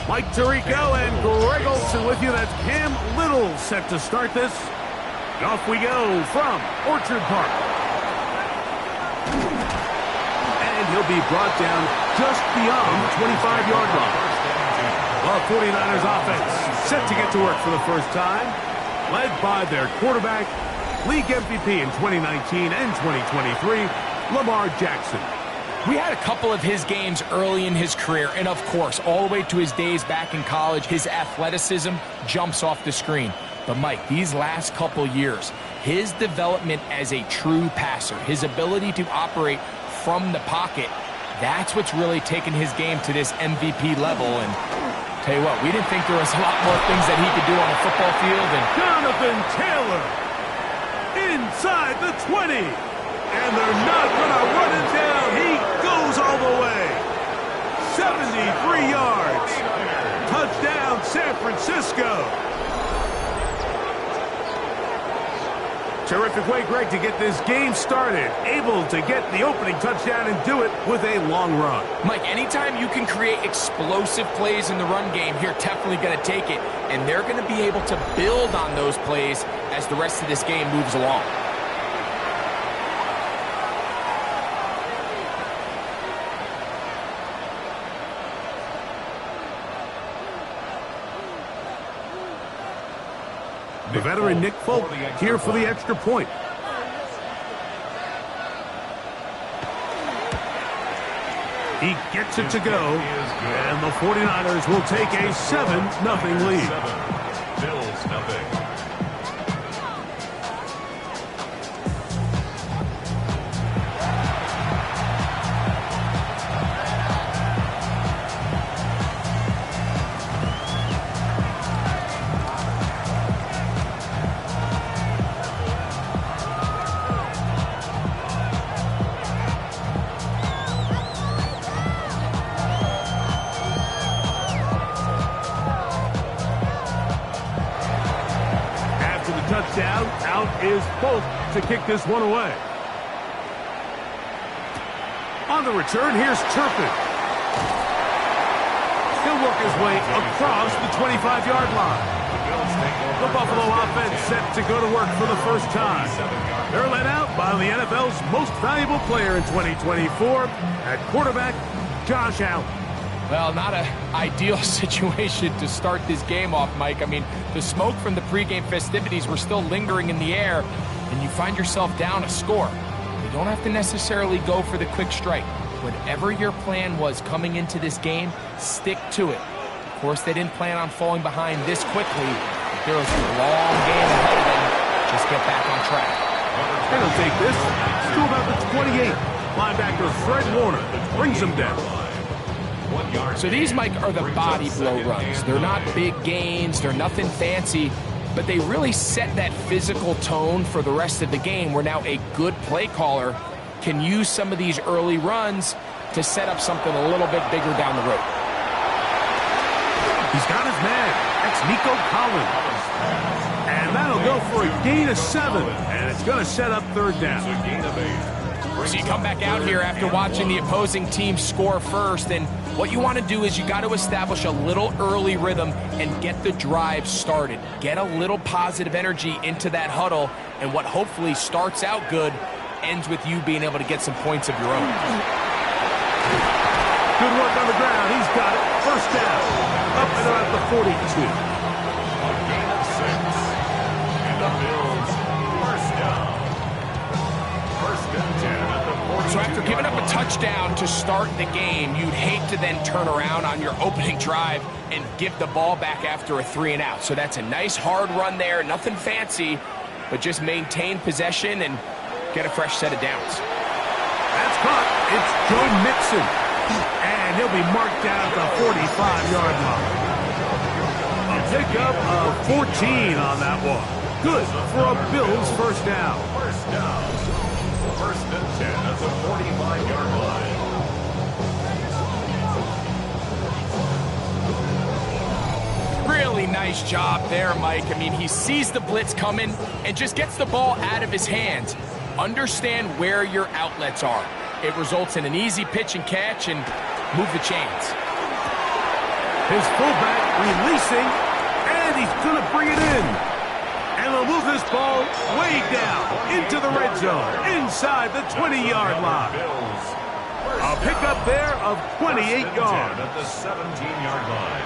Mike Tirico and Greg Olson with you. That's Cam Little set to start this. And off we go from Orchard Park. And he'll be brought down just beyond the 25-yard line. The 49ers offense set to get to work for the first time, led by their quarterback, league MVP in 2019 and 2023, Lamar Jackson. We had a couple of his games early in his career, and of course, all the way to his days back in college, his athleticism jumps off the screen. But Mike, these last couple years, his development as a true passer, his ability to operate from the pocket, that's what's really taken his game to this MVP level. And tell you what, we didn't think there was a lot more things that he could do on a football field. And Jonathan Taylor inside the 20. And they're not going to run it down. He goes all the way. 73 yards. Touchdown, San Francisco. Terrific way, Greg, to get this game started. Able to get the opening touchdown and do it with a long run. Mike, anytime you can create explosive plays in the run game, you're definitely going to take it. And they're going to be able to build on those plays as the rest of this game moves along. The veteran Nick Folk here for the extra point. He gets it to go, and the 49ers will take a 7-0 lead. Bills nothing. Touchdown. Out is Folk to kick this one away. On the return, here's Turpin. He'll work his way across the 25-yard line. The Buffalo offense set to go to work for the first time. They're led out by the NFL's most valuable player in 2024 at quarterback, Josh Allen. Well, not an ideal situation to start this game off, Mike. I mean, the smoke from the pregame festivities were still lingering in the air, and you find yourself down a score. You don't have to necessarily go for the quick strike. Whatever your plan was coming into this game, stick to it. Of course, they didn't plan on falling behind this quickly. There was a long game ahead of them. Just get back on track. And he'll take this to about the 28. Linebacker Fred Warner brings him down. So these, Mike, are the body blow runs. They're not big gains. They're nothing fancy. But they really set that physical tone for the rest of the game where now a good play caller can use some of these early runs to set up something a little bit bigger down the road. He's got his man. That's Nico Collins. And that'll go for a gain of 7. And it's going to set up third down. So you come back out here after watching the opposing team score first, and what you want to do is you got to establish a little early rhythm and get the drive started. Get a little positive energy into that huddle, and what hopefully starts out good ends with you being able to get some points of your own. Good work on the ground. He's got it. First down. Up and around the 42. A gain of 6. And the Bills first down. First and 10 at the 40. So after giving up a touchdown to start the game, you'd hate to then turn around on your opening drive and give the ball back after a 3-and-out. So that's a nice hard run there. Nothing fancy, but just maintain possession and get a fresh set of downs. That's caught. It's Joe Mixon. And he'll be marked down at the 45-yard line. A pickup of 14 on that one. Good for a Bills first down. First down. First and 10 at the 45-yard line. Really nice job there, Mike. I mean, he sees the blitz coming and just gets the ball out of his hands. Understand where your outlets are. It results in an easy pitch and catch and move the chains. His fullback releasing, and he's going to bring it in. And they'll move this ball way down into the red zone, inside the 20-yard line. A pickup there of 28 yards. At the 17-yard line.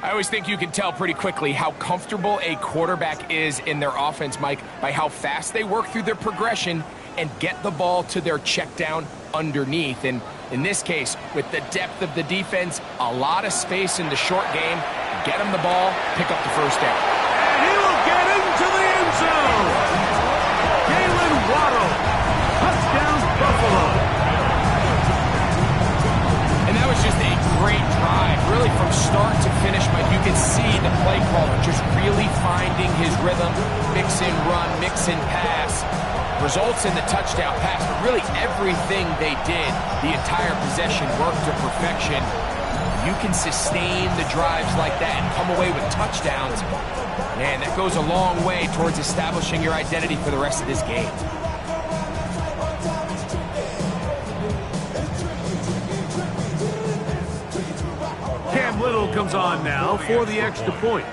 I always think you can tell pretty quickly how comfortable a quarterback is in their offense, Mike, by how fast they work through their progression and get the ball to their check down underneath. And in this case, with the depth of the defense, a lot of space in the short game, get him the ball, pick up the first down. And he will get into the end zone. Jalen Waddle, touchdown Buffalo. And that was just a great drive, really from start to finish, Mike. You can see the play caller just really finding his rhythm, mix in run, mix in pass. Results in the touchdown pass, but really everything they did, the entire possession worked to perfection. You can sustain the drives like that and come away with touchdowns. Man, that goes a long way towards establishing your identity for the rest of this game. Cam Little comes on now for the extra point.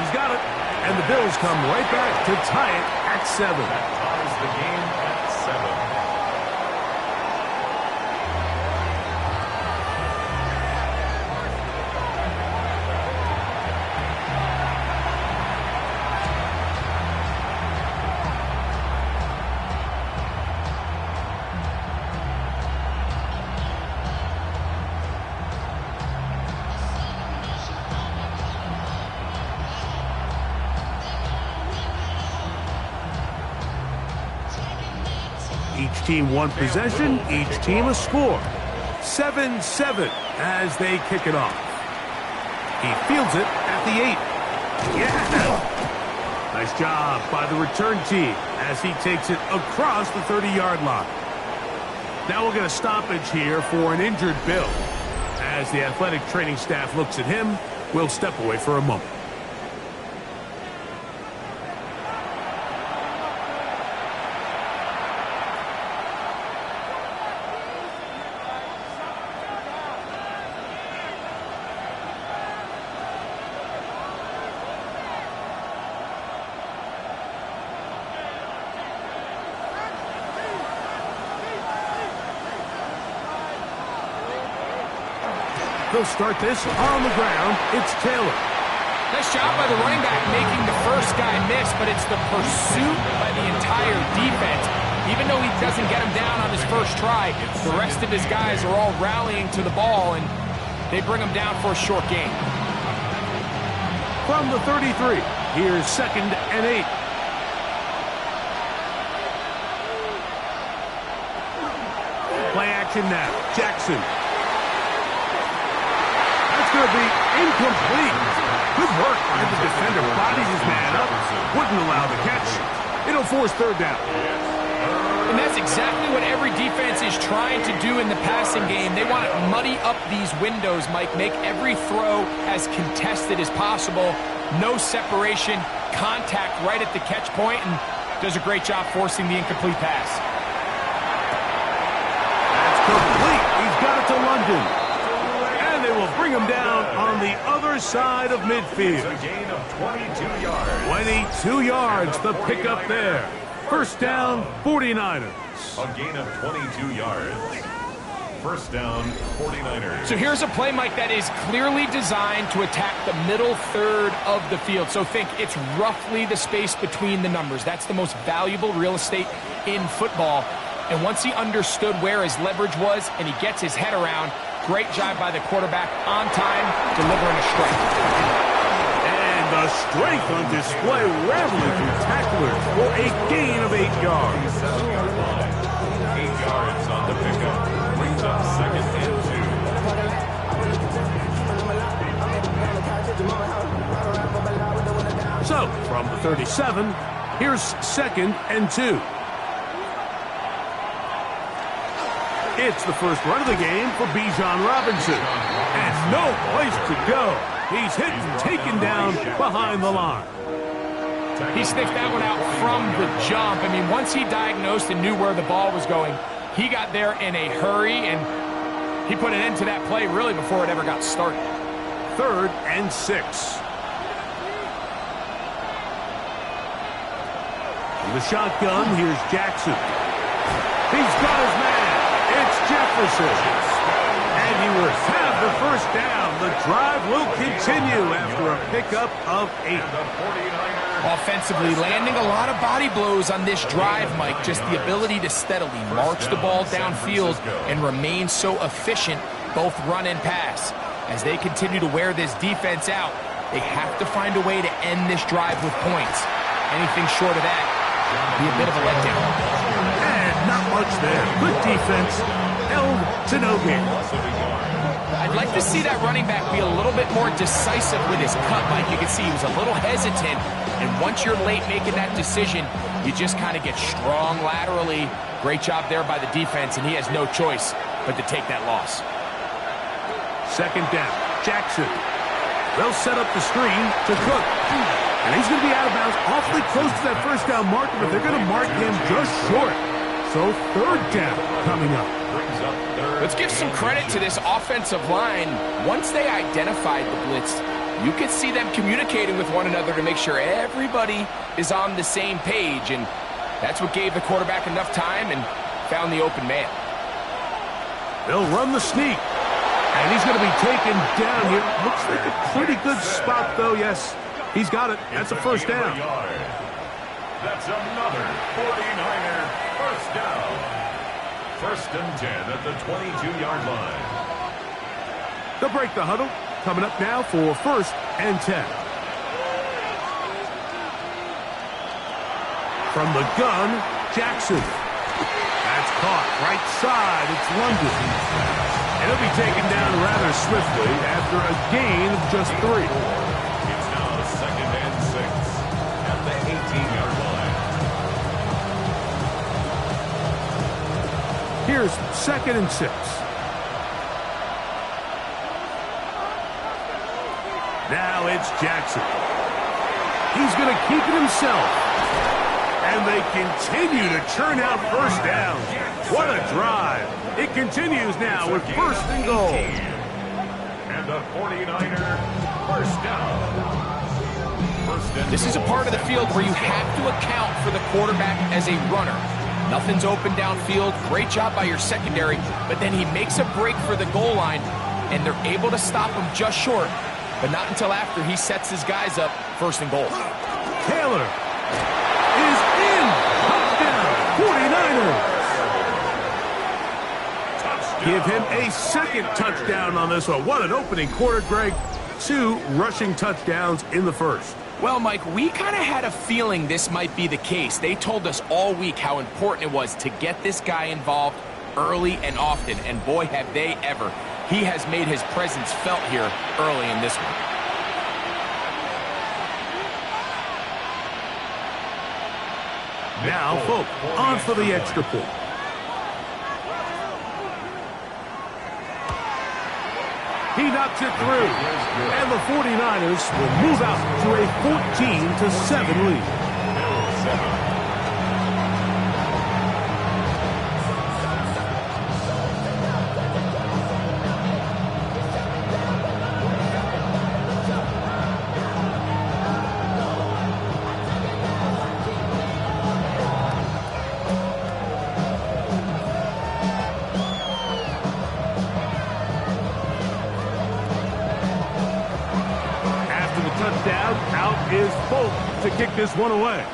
He's got it. And the Bills come right back to tie it at 7. That ties the game at 7. Each team one possession, each team a score. 7-7 as they kick it off. He fields it at the 8. Yeah! Nice job by the return team as he takes it across the 30-yard line. Now we'll get a stoppage here for an injured Bill. As the athletic training staff looks at him, we'll step away for a moment. They'll start this on the ground. It's Taylor. Nice job by the running back making the first guy miss, but it's the pursuit by the entire defense. Even though he doesn't get him down on his first try, the rest of his guys are all rallying to the ball, and they bring him down for a short gain. From the 33, here's 2nd and 8. Play action now. Jackson. Going to be incomplete. Good work by the defender. Bodies his man up. Wouldn't allow the catch. It'll force 3rd down. And that's exactly what every defense is trying to do in the passing game. They want to muddy up these windows, Mike. Make every throw as contested as possible. No separation. Contact right at the catch point, and does a great job forcing the incomplete pass. That's complete. He's got it to London. They will bring him down on the other side of midfield. A gain of 22 yards. 22 yards, the pickup there. First down, 49ers. A gain of 22 yards. First down, 49ers. So here's a play, Mike, that is clearly designed to attack the middle third of the field. So think it's roughly the space between the numbers. That's the most valuable real estate in football. And once he understood where his leverage was and he gets his head around, great job by the quarterback on time, delivering a strike. And the strength on display, rattling through tacklers for a gain of 8 yards. 7-yard line. 8 yards on the pickup. Brings up 2nd and 2. So, from the 37, here's 2nd and 2. It's the first run of the game for Bijan Robinson. And no place to go. He's hit and taken down behind the line. He sniffed that one out from the jump. I mean, once he diagnosed and knew where the ball was going, he got there in a hurry, and he put an end to that play really before it ever got started. 3rd and 6. In the shotgun, here's Jackson. He's got his man. It's Jefferson. And he will have the first down. The drive will continue after a pickup of 8. Offensively, landing a lot of body blows on this drive, Mike. Just the ability to steadily march the ball downfield and remain so efficient, both run and pass. As they continue to wear this defense out, they have to find a way to end this drive with points. Anything short of that be a bit of a letdown. And not much there. Good defense. Held to no gain. I'd like to see that running back be a little bit more decisive with his cut, Mike. You can see he was a little hesitant, and once you're late making that decision, you just kind of get strong laterally. Great job there by the defense, and he has no choice but to take that loss. 2nd down. Jackson. They'll set up the screen to Cook. And he's going to be out of bounds awfully close to that first down marker, but they're going to mark him just short. So 3rd down coming up. Let's give some credit to this offensive line. Once they identified the blitz, you could see them communicating with one another to make sure everybody is on the same page, and that's what gave the quarterback enough time and found the open man. They'll run the sneak, and he's going to be taken down here. Looks like a pretty good spot, though. Yes, he's got it. That's a first down. That's another 49er first down. 1st and 10 at the 22-yard line. They'll break the huddle. Coming up now for 1st and 10. From the gun, Jackson. That's caught right side. It's London. And he'll be taken down rather swiftly after a gain of just 3. It's now 2nd and 6 at the 18-yard line. Here's 2nd and 6. Now it's Jackson. He's going to keep it himself. And they continue to churn out first down. What a drive. It continues now with 1st and goal. And the 49er first down. This is a part of the field where you have to account for the quarterback as a runner. Nothing's open downfield. Great job by your secondary. But then he makes a break for the goal line, and they're able to stop him just short. But not until after he sets his guys up 1st and goal. Taylor is in. Touchdown, 49ers. Give him a 2nd touchdown on this one. What an opening quarter, Greg. 2 rushing touchdowns in the 1st. Well, Mike, we kind of had a feeling this might be the case. They told us all week how important it was to get this guy involved early and often, and boy, have they ever. He has made his presence felt here early in this one. Now, Folk on for the extra point. He knocks it through, and the 49ers will move out to a 14-7 lead. Touchdown, out is Folk to kick this one away.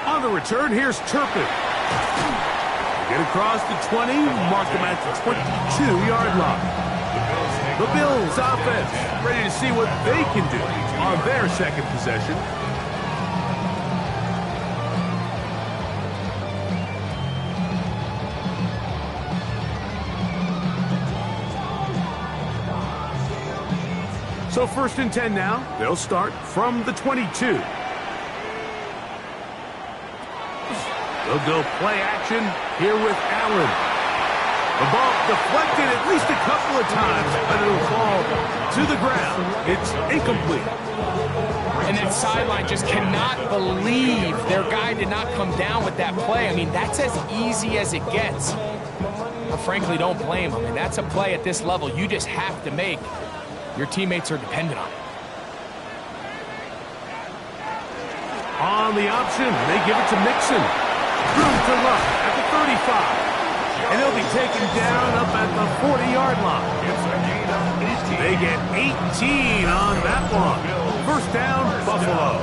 On the return, here's Turpin. Get across the 20, mark them at the 22-yard line. The Bills offense ready to see what they can do on their 2nd possession. So 1st and 10 now. They'll start from the 22. They'll go play action here with Allen. The ball deflected at least a couple of times, but it'll fall to the ground. It's incomplete. And that sideline just cannot believe their guy did not come down with that play. I mean, that's as easy as it gets. But frankly, don't blame him. And that's a play at this level you just have to make. Your teammates are dependent on it. On the option, they give it to Mixon. Through to Luck at the 35. And he'll be taken down up at the 40-yard line. It's a gain of 18. They get 18 on that one. First down, Buffalo.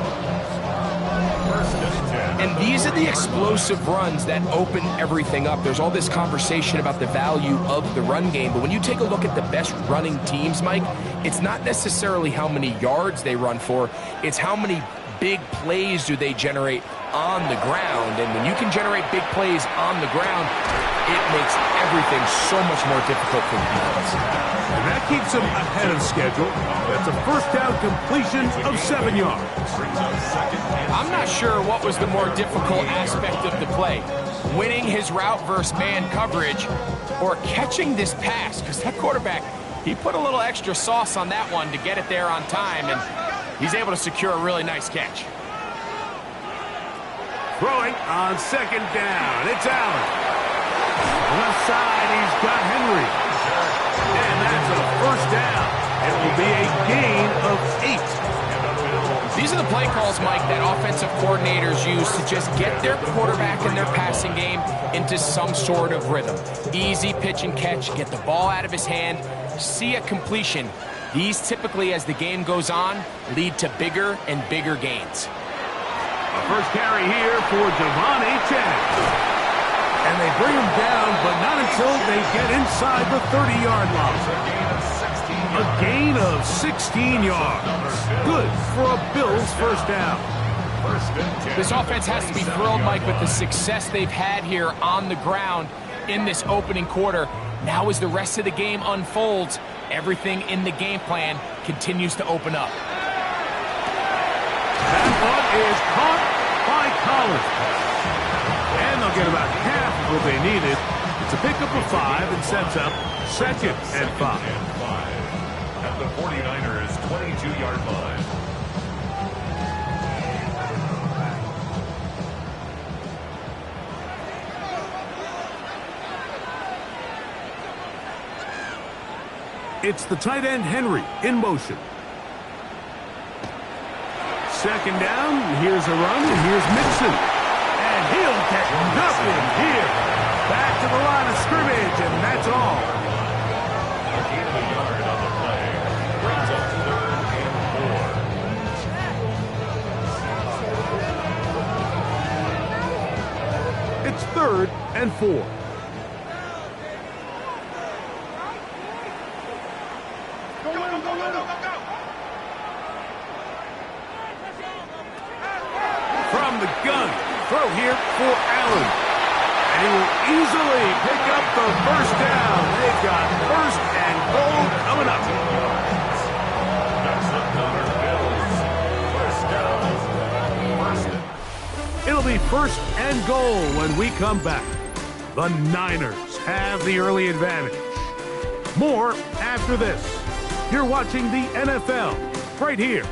First and 10. And these are the explosive runs that open everything up. There's all this conversation about the value of the run game, but when you take a look at the best running teams, Mike, it's not necessarily how many yards they run for, it's how many big plays do they generate on the ground. And when you can generate big plays on the ground, it makes everything so much more difficult for the defense. And that keeps them ahead of schedule. That's a first down completion of 7 yards. I'm not sure what was the more difficult aspect of the play, winning his route versus man coverage or catching this pass, because that quarterback, he put a little extra sauce on that one to get it there on time, and he's able to secure a really nice catch. Throwing on second down. It's Allen. Left side, he's got Henry. And that's a first down. It will be a gain of 8. These are the play calls, Mike, that offensive coordinators use to just get their quarterback and their passing game into some sort of rhythm. Easy pitch and catch, get the ball out of his hand, see a completion. These typically, as the game goes on, lead to bigger and bigger gains. A first carry here for Devon Achane. And they bring him down, but not until they get inside the 30-yard line. A gain of 16 yards. Good for a Bills first down. This offense has to be thrilled, Mike, with the success they've had here on the ground in this opening quarter. Now as the rest of the game unfolds, everything in the game plan continues to open up. That one is caught by Collins. And they'll get about half of what they needed. It's a pickup of 5 and sets up second and 5. At the 49ers' 22-yard line. It's the tight end Henry in motion. Second down, here's a run, and here's Mixon. And he'll get nothing here. Back to the line of scrimmage, and that's all. A gain of a yard on the play. Brings up 3rd and 4. It's 3rd and 4. From the gun, throw here for Allen. And he will easily pick up the first down. They've got 1st and goal coming up. That's the Connor Bills. First down. It'll be 1st and goal when we come back. The Niners have the early advantage. More after this. You're watching the NFL right here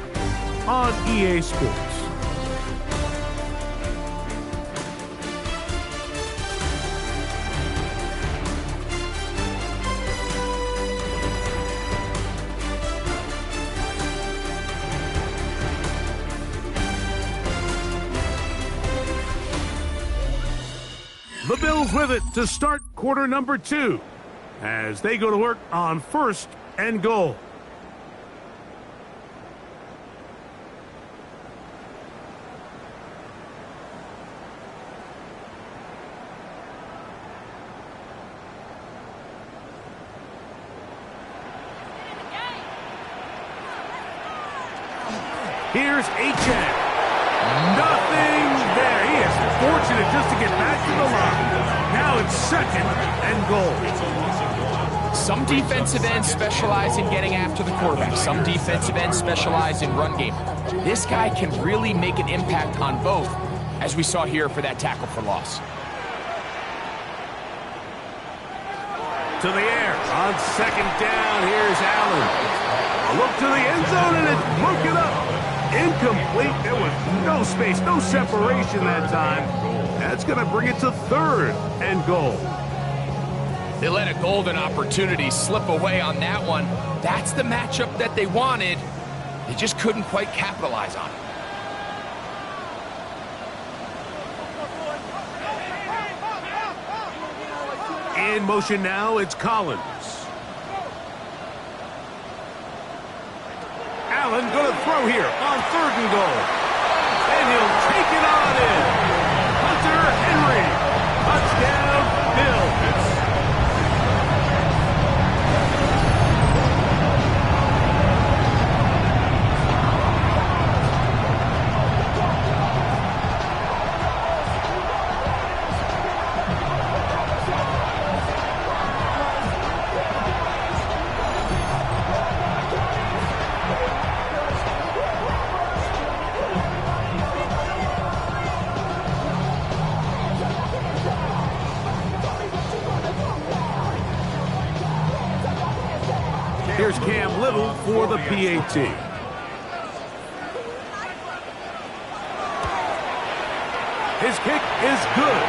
on EA Sports. The Bills with it to start quarter number 2 as they go to work on 1st and goal. Here's Achane. Nothing there. He is fortunate just to get back to the line. Now it's 2nd and goal. Some defensive ends specialize in getting after the quarterback. Some defensive ends specialize in run game. This guy can really make an impact on both, as we saw here for that tackle for loss. to the air. On second down, here's Allen. A look to the end zone, and it's broken up. Incomplete. There was no space, no separation that time. That's going to bring it to third and goal. They let a golden opportunity slip away on that one. That's the matchup that they wanted. They just couldn't quite capitalize on it. In motion now, it's Collins. Allen going to throw here on third and goal. And he'll take it on in. Hunter Henry. Touchdown, Bills. Here's Cam Little for the PAT. His kick is good.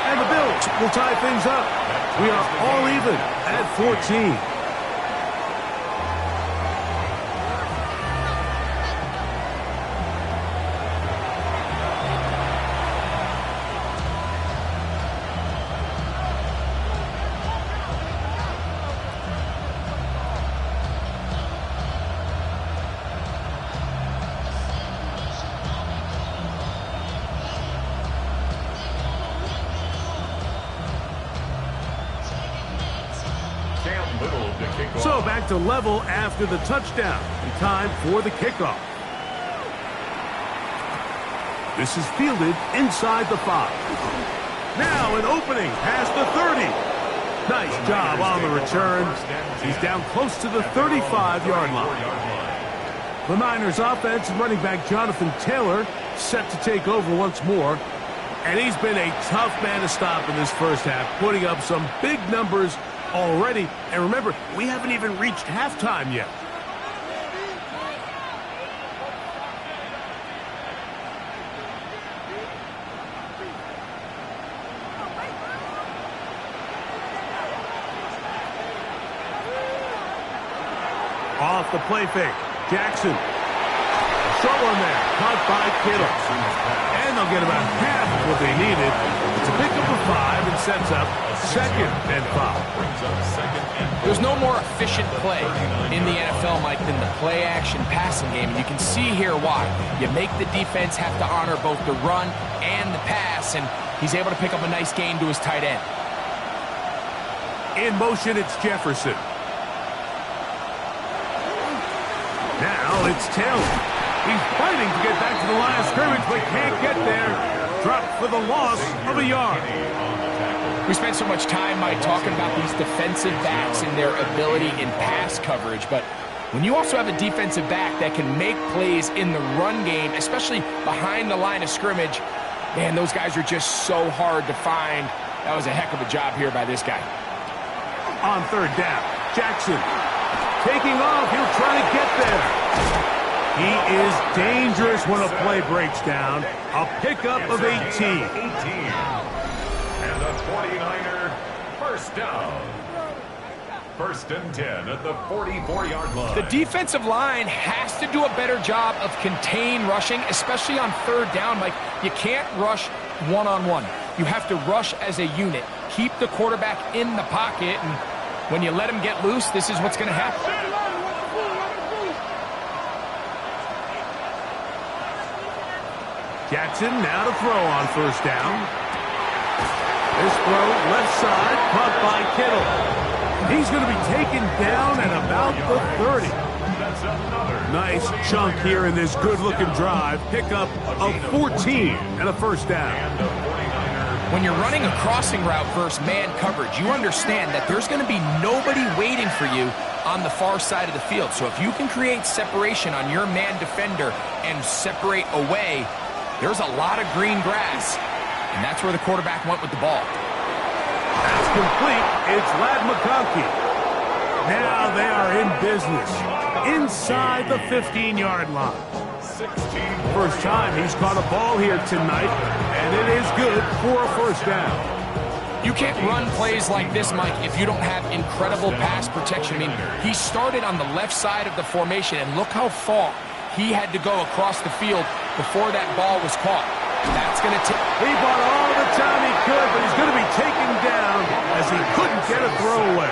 And the Bills will tie things up. We are all even at 14. So back to level after the touchdown. And time for the kickoff. This is fielded inside the 5. Now an opening past the 30. Nice job on the return. He's down close to the 35-yard line. The Niners offense and running back Jonathan Taylor set to take over once more. And he's been a tough man to stop in this first half, putting up some big numbers already. And remember, we haven't even reached halftime yet. Off the play fake. Jackson. Short one there. Caught by Kittle. And they'll get about half of what they needed to pick up a 5 and sets up second and 5. There's no more efficient play in the NFL, Mike, than the play-action passing game. And you can see here why. You make the defense have to honor both the run and the pass, and he's able to pick up a nice gain to his tight end. In motion, it's Jefferson. Now it's Taylor. He's fighting to get back to the line of scrimmage, but can't get there. Dropped for the loss of a yard. We spent so much time, Mike, talking about these defensive backs and their ability in pass coverage, but when you also have a defensive back that can make plays in the run game, especially behind the line of scrimmage, man, those guys are just so hard to find. That was a heck of a job here by this guy. On third down, Jackson taking off. He'll try to get there. He is dangerous when a play breaks down. A pickup of 18. And the 49er first down. First and 10 at the 44-yard line. The defensive line has to do a better job of contain rushing, especially on third down. Like, you can't rush one-on-one. You have to rush as a unit. Keep the quarterback in the pocket, and when you let him get loose, this is what's going to happen. Jackson now to throw on first down. This throw left side, caught by Kittle. He's going to be taken down at about the 30. That's another Nice chunk here in this good-looking drive. Pickup of 14 and a first down. When you're running a crossing route versus man coverage, you understand that there's going to be nobody waiting for you on the far side of the field. So if you can create separation on your man defender and separate away, there's a lot of green grass. And that's where the quarterback went with the ball. That's complete. It's Ladd McConkey. Now they are in business inside the 15-yard line. First time he's caught a ball here tonight, and it is good for a first down. You can't run plays like this, Mike, if you don't have incredible pass protection. I mean, he started on the left side of the formation, and look how far he had to go across the field before that ball was caught. That's going to take... He bought all the time he could, but he's going to be taken down as he couldn't get a throwaway.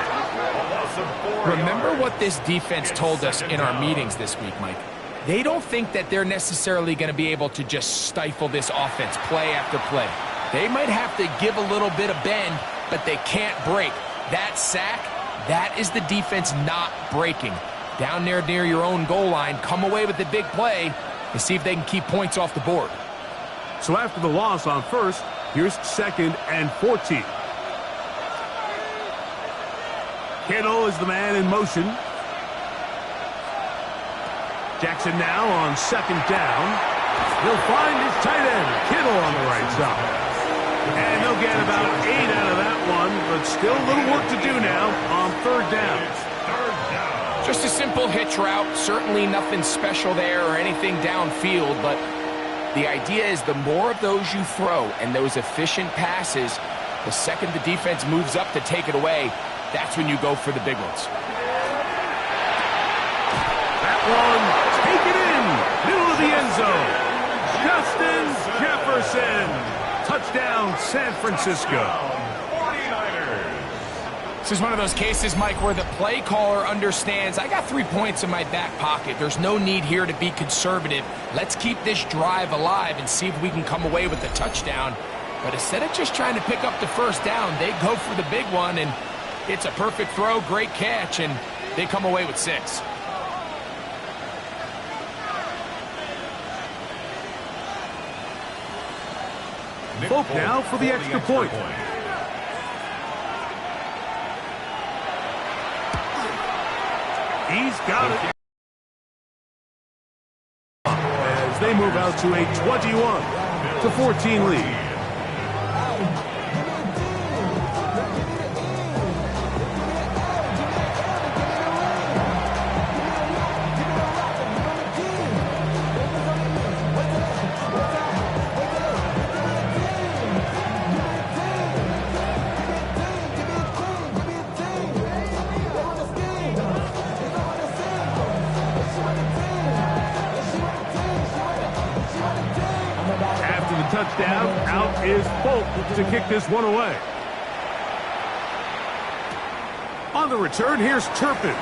Remember what this defense told us in our meetings this week, Mike. They don't think that they're necessarily going to be able to just stifle this offense play after play. They might have to give a little bit of bend, but they can't break. That sack, that is the defense not breaking. Down there near your own goal line, come away with the big play and see if they can keep points off the board. So after the loss on first, here's 2nd and 14. Kittle is the man in motion. Jackson now on 2nd down. He'll find his tight end, Kittle, on the right side. And they'll get about 8 out of that one, but still a little work to do now on 3rd down. Just a simple hitch route. Certainly nothing special there or anything downfield, but the idea is the more of those you throw and those efficient passes, the second the defense moves up to take it away, that's when you go for the big ones. That one, take it in, middle of the end zone. Justin Jefferson. Touchdown, San Francisco. 49ers. This is one of those cases, Mike, where the play caller understands, I got 3 points in my back pocket. There's no need here to be conservative. Let's keep this drive alive and see if we can come away with a touchdown. But instead of just trying to pick up the first down, they go for the big one, and it's a perfect throw, great catch, and they come away with 6. Folk now for the extra point. He's got it. As they move out to a 21-14 lead. Touchdown, out is Folk to kick this one away. On the return, here's Turpin.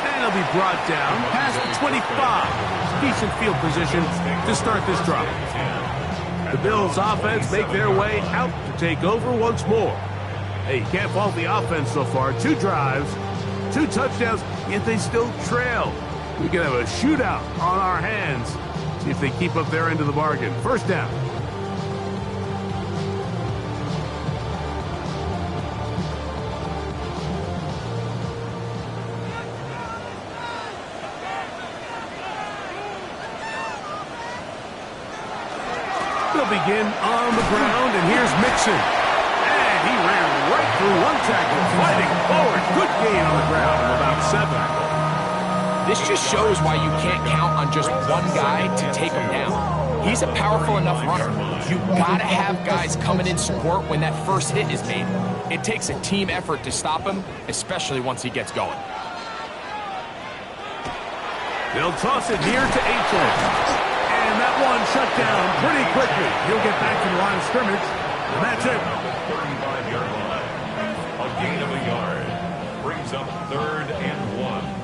And he'll be brought down past the 25. Decent field position to start this drive. The Bills offense make their way out to take over once more. Hey, you can't fault the offense so far. 2 drives, 2 touchdowns, yet they still trail. We can have a shootout on our hands. See if they keep up their end of the bargain. First down. They'll begin on the ground, and here's Mixon. And he ran right through one tackle, fighting forward. Good gain on the ground of about 7. This just shows why you can't count on just one guy to take him down. He's a powerful enough runner. You gotta have guys coming in support when that first hit is made. It takes a team effort to stop him, especially once he gets going. They'll toss it here to Aiton. And that one shut down pretty quickly. He'll get back to the line of scrimmage, and that's it. 35-yard line. A gain of a yard. Brings up 3rd and 1.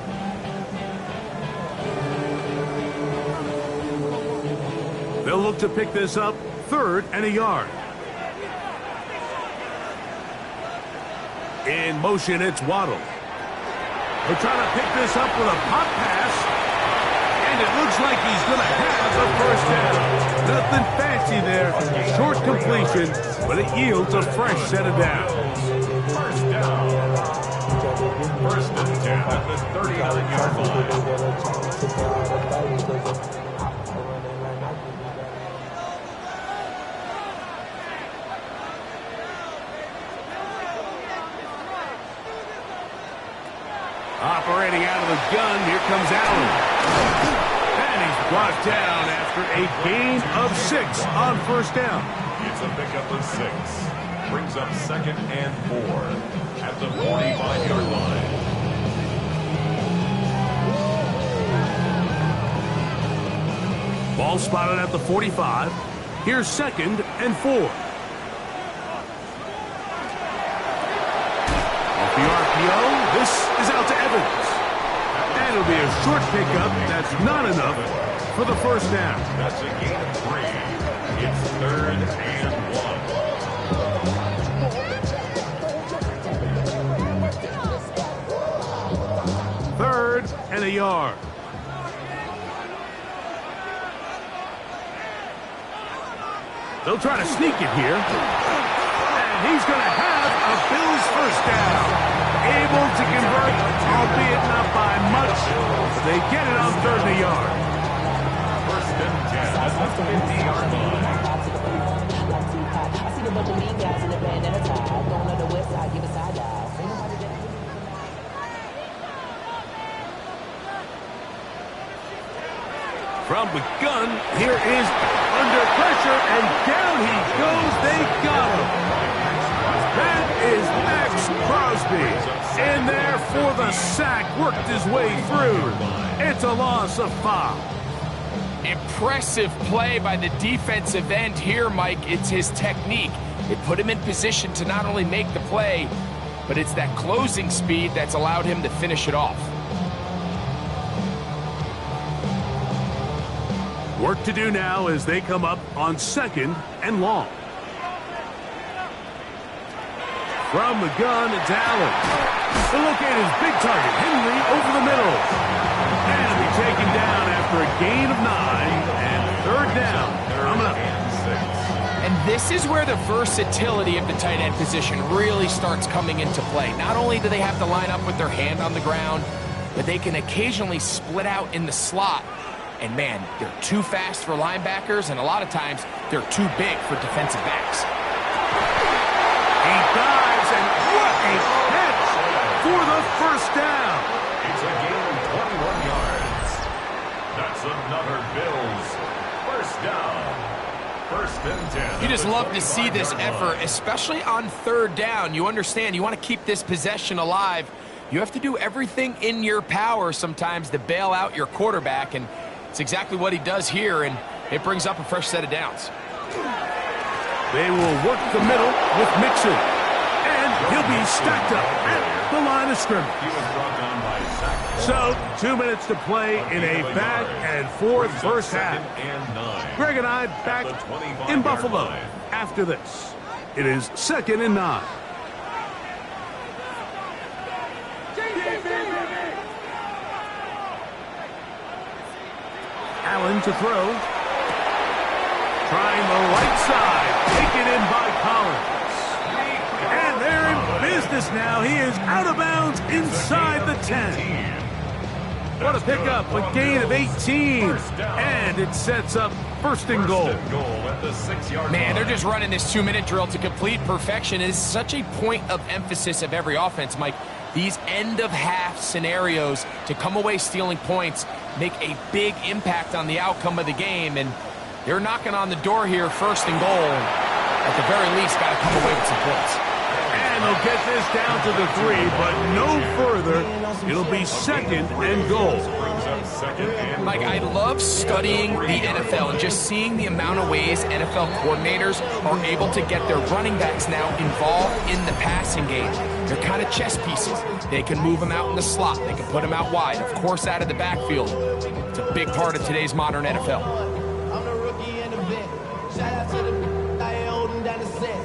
They'll look to pick this up, 3rd and a yard. In motion, it's Waddle. They're trying to pick this up with a pop pass, and it looks like he's going to have a first down. Nothing fancy there, short completion, but it yields a fresh set of downs. First down. 1st and 10 at the 39-yard line. the gun, here comes Allen. And he's brought down after a gain of 6 on first down. It's a pickup of 6. Brings up 2nd and 4 at the 45-yard line. Ball spotted at the 45. Here's 2nd and 4. Off the RPO, this is out to Evans. And it'll be a short pickup. That's not enough for the first down. That's a gain of 3. It's 3rd and 1. 3rd and a yard. They'll try to sneak it here. And he's going to have a Bills first down. Able to convert, albeit not by much. They get it on 3rd and a yard. 1st and 10 at the 50-yard line. I see the bunch of mean guys in the band at a time. Going on the west side, give a side dive. From the gun, here is under pressure, and down he goes. They got him. That is Max Crosby in there for the sack. Worked his way through. It's a loss of 5. Impressive play by the defensive end here, Mike. It's his technique. It put him in position to not only make the play, but it's that closing speed that's allowed him to finish it off. Work to do now as they come up on 2nd and long. From the gun, it's Allen. They'll locate his big target, Henry, over the middle. And he'll be taken down after a gain of 9 and 3rd down. Coming up. And this is where the versatility of the tight end position really starts coming into play. Not only do they have to line up with their hand on the ground, but they can occasionally split out in the slot. And man, they're too fast for linebackers, and a lot of times they're too big for defensive backs. He dives, and what a catch for the first down. It's a gain of 21 yards. That's another Bills first down. 1st and 10. You just love to see this effort, especially on 3rd down. You understand, you want to keep this possession alive. You have to do everything in your power sometimes to bail out your quarterback, and it's exactly what he does here, and it brings up a fresh set of downs. They will work the middle with Mixon, and he'll be stacked up at the line of scrimmage. He was brought down by Zach. So, 2 minutes to play in a back and forth first half. And 9. Greg and I back in Buffalo after this. It is 2nd and 9. Allen to throw. Trying the right side. Taken in by Collins. And they're in business now. He is out of bounds inside the 10. What a pickup. A gain of 18. And it sets up 1st and goal. At the 6-yard Man, they're line. just running this 2-minute drill to complete perfection. It is such a point of emphasis of every offense, Mike. These end-of-half scenarios to come away stealing points make a big impact on the outcome of the game, and they're knocking on the door here, 1st and goal. At the very least, got to come away with some points. And they'll get this down to the 3, but no further. It'll be 2nd and goal. Brings up 2nd and Mike, I love studying the NFL and just seeing the amount of ways NFL coordinators are able to get their running backs now involved in the passing game. They're kind of chess pieces. They can move them out in the slot. They can put them out wide. Of course, out of the backfield. It's a big part of today's modern NFL. I'm the rookie and the vet. Shout out to the I ain't holding down the set.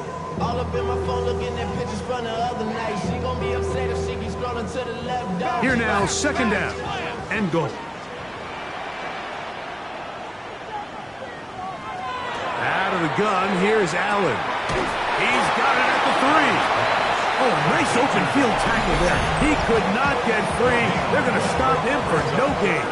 All up in my phone looking at pictures from the other night. She gon' be upset if she keeps scrolling to the left. Dog. Here now, 2nd down and goal. Out of the gun, here's Allen. He's got it at the 3. Oh, nice open field tackle there. He could not get free. They're going to stop him for no gain.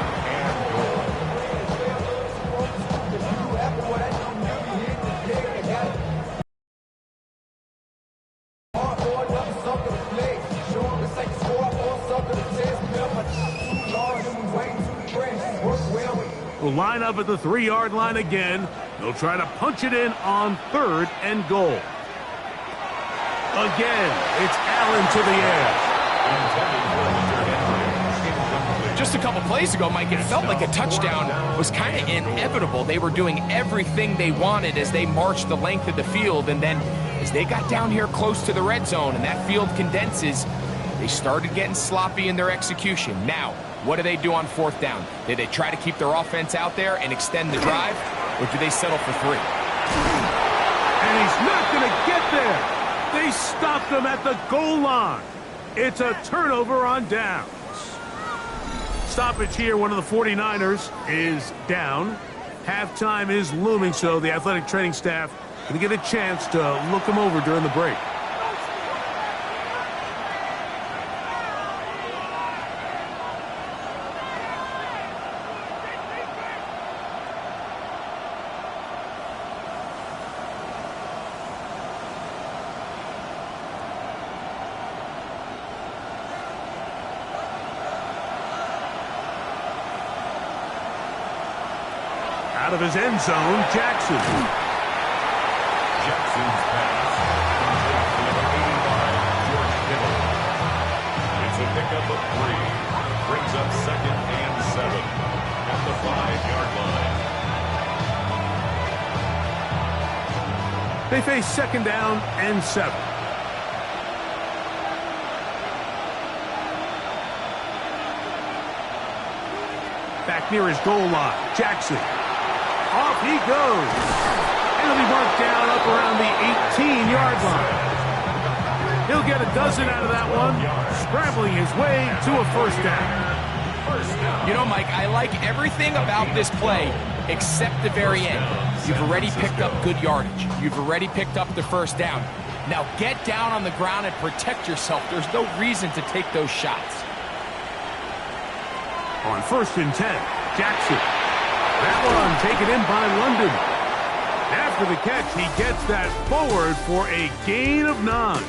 Will line up at the 3-yard line again. They'll try to punch it in on 3rd and goal. Again, it's Allen to the air. Just a couple plays ago, Mike, it felt like a touchdown was kind of inevitable. They were doing everything they wanted as they marched the length of the field, and then as they got down here close to the red zone and that field condenses, they started getting sloppy in their execution. Now, what do they do on 4th down? Do they try to keep their offense out there and extend the drive, or do they settle for 3? And he's not going to get there. They stopped him at the goal line. It's a turnover on downs. Stoppage here, one of the 49ers is down. Halftime is looming, so the athletic training staff going to get a chance to look him over during the break. Out of his end zone, Jackson. Jackson's pass. Number 85, George Kittle. It's a pickup of 3. Brings up 2nd and 7 at the 5-yard line. They face 2nd down and 7. Back near his goal line, Jackson. Off he goes. And he'll be marked down up around the 18-yard line. He'll get a dozen out of that one, scrambling his way to a 1st down. You know, Mike, I like everything about this play except the very end. You've already picked up good yardage. You've already picked up the 1st down. Now get down on the ground and protect yourself. There's no reason to take those shots. On 1st and 10, Jackson. That one taken in by London. After the catch, he gets that forward for a gain of 9.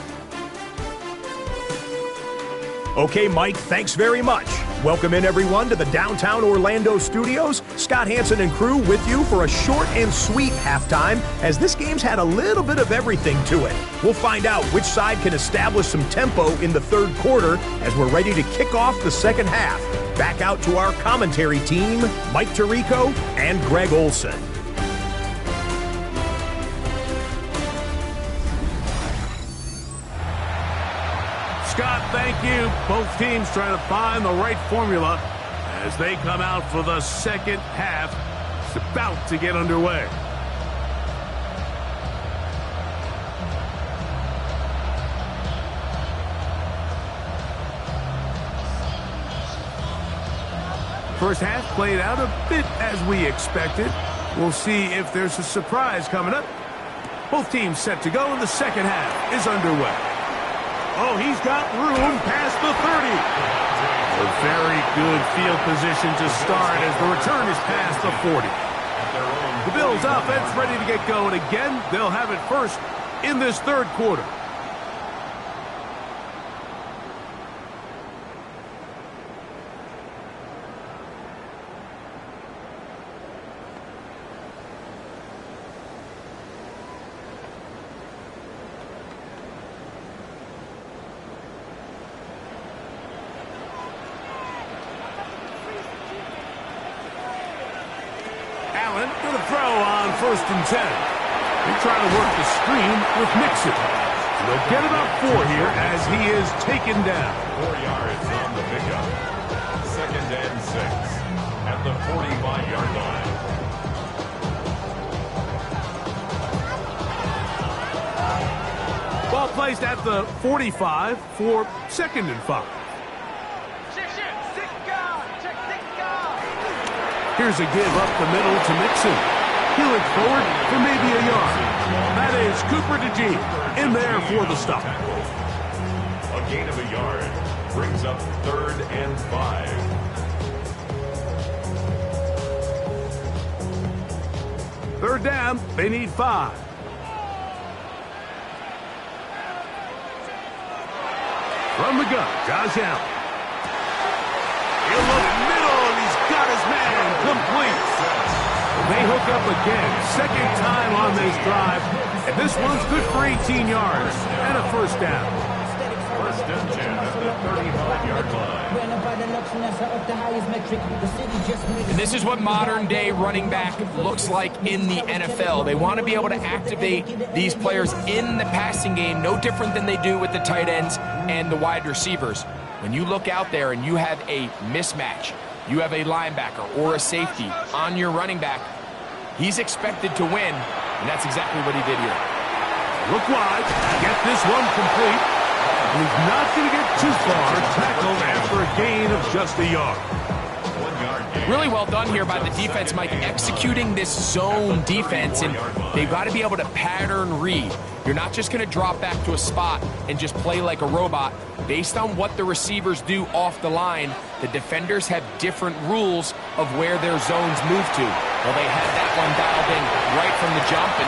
Okay, Mike, thanks very much. Welcome in, everyone, to the downtown Orlando studios. Scott Hansen and crew with you for a short and sweet halftime, as this game's had a little bit of everything to it. We'll find out which side can establish some tempo in the 3rd quarter as we're ready to kick off the 2nd half. Back out to our commentary team, Mike Tirico and Greg Olson. Scott, thank you. Both teams trying to find the right formula as they come out for the 2nd half. It's about to get underway. First half played out a bit as we expected. We'll see if there's a surprise coming up. Both teams set to go, and the 2nd half is underway. Oh, he's got room past the 30. A very good field position to start as the return is past the 40. The Bills offense ready to get going again. They'll have it first in this 3rd quarter. Allen with a throw on 1st and 10. They're trying to work the screen with Mixon. They'll get about 4 here as he is taken down. 4 yards on the pickup. 2nd and 6 at the 45-yard line. Ball placed at the 45 for 2nd and 5. Here's a give up the middle to Mixon. He'll look forward for maybe a yard. That is Cooper DeJean in there for the stop. A gain of a yard brings up 3rd and 5. Third down, they need 5. From the gun, Josh Allen. He'll look middle, and he's got his man back up again. Second time on this drive. And this one's good for 18 yards and a first down. First and 10 at the 35-yard line. And this is what modern-day running back looks like in the NFL. They want to be able to activate these players in the passing game, no different than they do with the tight ends and the wide receivers. When you look out there and you have a mismatch, you have a linebacker or a safety on your running back, he's expected to win, and that's exactly what he did here. Look wide, get this one complete. He's not going to get too far, tackled after a gain of just a yard. 1 yard gain. Really well done here by the defense, Mike, executing this zone defense, and they've got to be able to pattern read. You're not just going to drop back to a spot and just play like a robot. Based on what the receivers do off the line, the defenders have different rules of where their zones move to. Well, they had that one dialed in right from the jump, and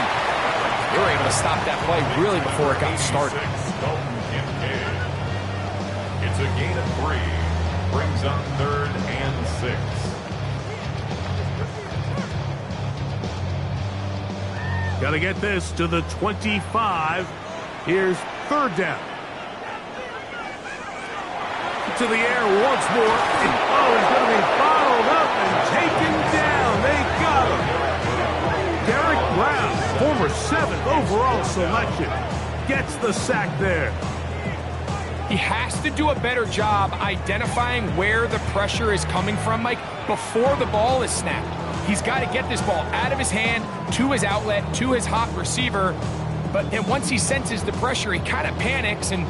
they were able to stop that play really before it got started. Dalton Kincaid. It's a gain of 3. Brings up 3rd and 6. Got to get this to the 25. Here's third down. To the air once more. Oh, he's going to be bottled up and taken down. They got him. Derek Brown, former 7th overall selection, gets the sack there. He has to do a better job identifying where the pressure is coming from, Mike, before the ball is snapped. He's got to get this ball out of his hand to his outlet, to his hot receiver. But then once he senses the pressure, he kind of panics, and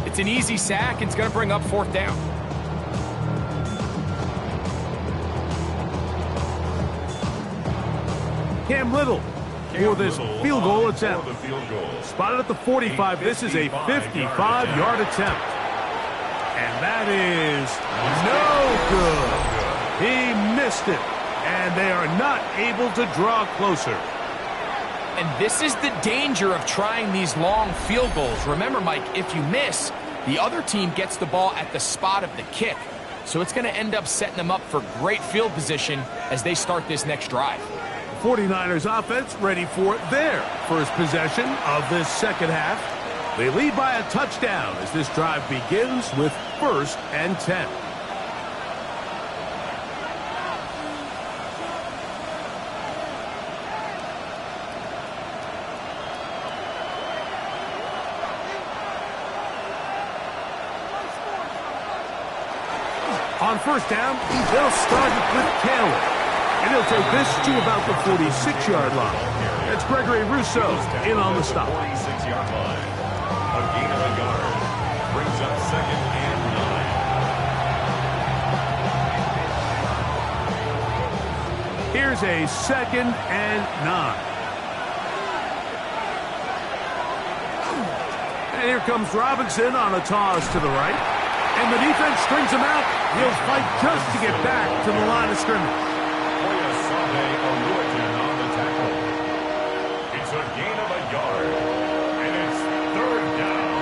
it's an easy sack, and it's going to bring up 4th down. Cam Little for this field goal attempt. The field goal. Spotted at the 45. This is a 55-yard attempt. And that is no good. He missed it. And they are not able to draw closer. And this is the danger of trying these long field goals. Remember, Mike, if you miss, the other team gets the ball at the spot of the kick. So it's going to end up setting them up for great field position as they start this next drive. 49ers offense ready for their first possession of this second half. They lead by a touchdown as this drive begins with 1st and 10. On first down, they'll start with Taylor. And he'll take this to about the 46-yard line. That's Gregory Rousseau in on the stop. 46-yard line. A gain of a yard. Brings up 2nd and 9. Here's a 2nd and 9. And here comes Robinson on a toss to the right. And the defense strings him out. He'll fight just to get back to the line of scrimmage. On the tackle. It's a gain of a yard, and it's 3rd down.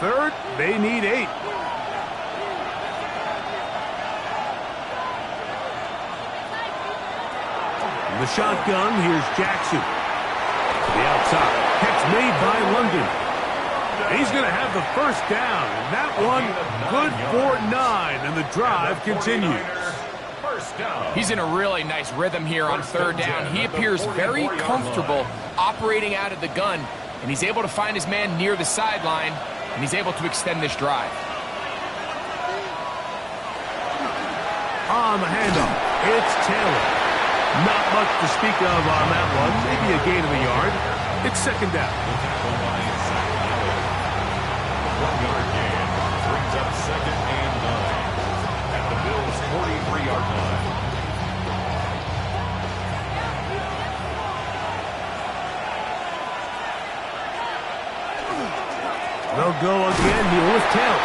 3rd, they need 8. In the shotgun, here's Jackson. To the outside. Catch made by London. He's going to have the first down. And that one good for 9, and the drive continues. First down. He's in a really nice rhythm here on 3rd down. He appears very comfortable operating out of the gun, and he's able to find his man near the sideline, and he's able to extend this drive. On the handoff, it's Taylor. Not much to speak of on that one. Maybe a gain of a yard. It's 2nd down. 1 yard gain. Brings up 2nd and 9. At the Bills' 43-yard line. They'll go again here with Taylor.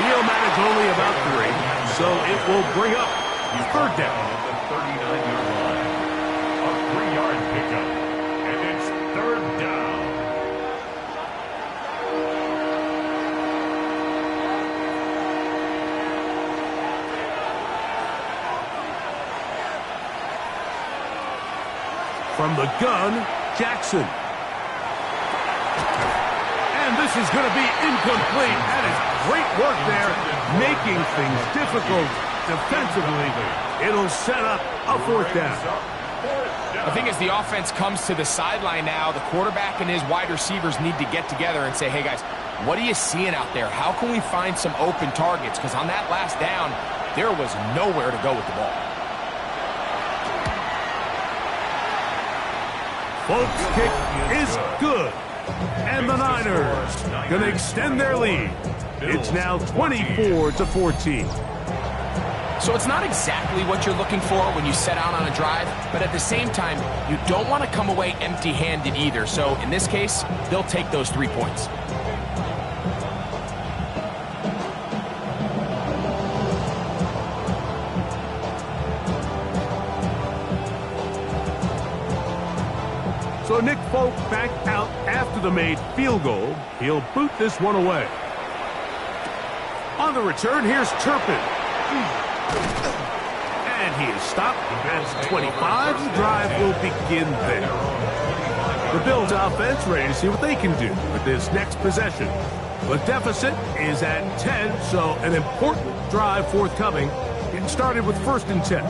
He'll manage only about 3, so it will bring up 3rd down. At the 39-yard line. A 3-yard pickup. And it's 3rd down. From the gun, Jackson. And this is going to be incomplete. That is great work there, making things difficult defensively. It'll set up a fourth down. I think as the offense comes to the sideline now, the quarterback and his wide receivers need to get together and say, hey, guys, what are you seeing out there? How can we find some open targets? Because on that last down, there was nowhere to go with the ball. Folks' kick is good. And the Niners going to extend their lead. It's now 24-14. So it's not exactly what you're looking for when you set out on a drive, but at the same time, you don't want to come away empty-handed either. So in this case, they'll take those 3 points. So Nick Folk back out after the made field goal. He'll boot this one away. On the return, here's Turpin. And he is stopped at 25. The drive will begin there. The Bills offense ready to see what they can do with this next possession. The deficit is at 10, so an important drive forthcoming. Getting started with 1st and 10.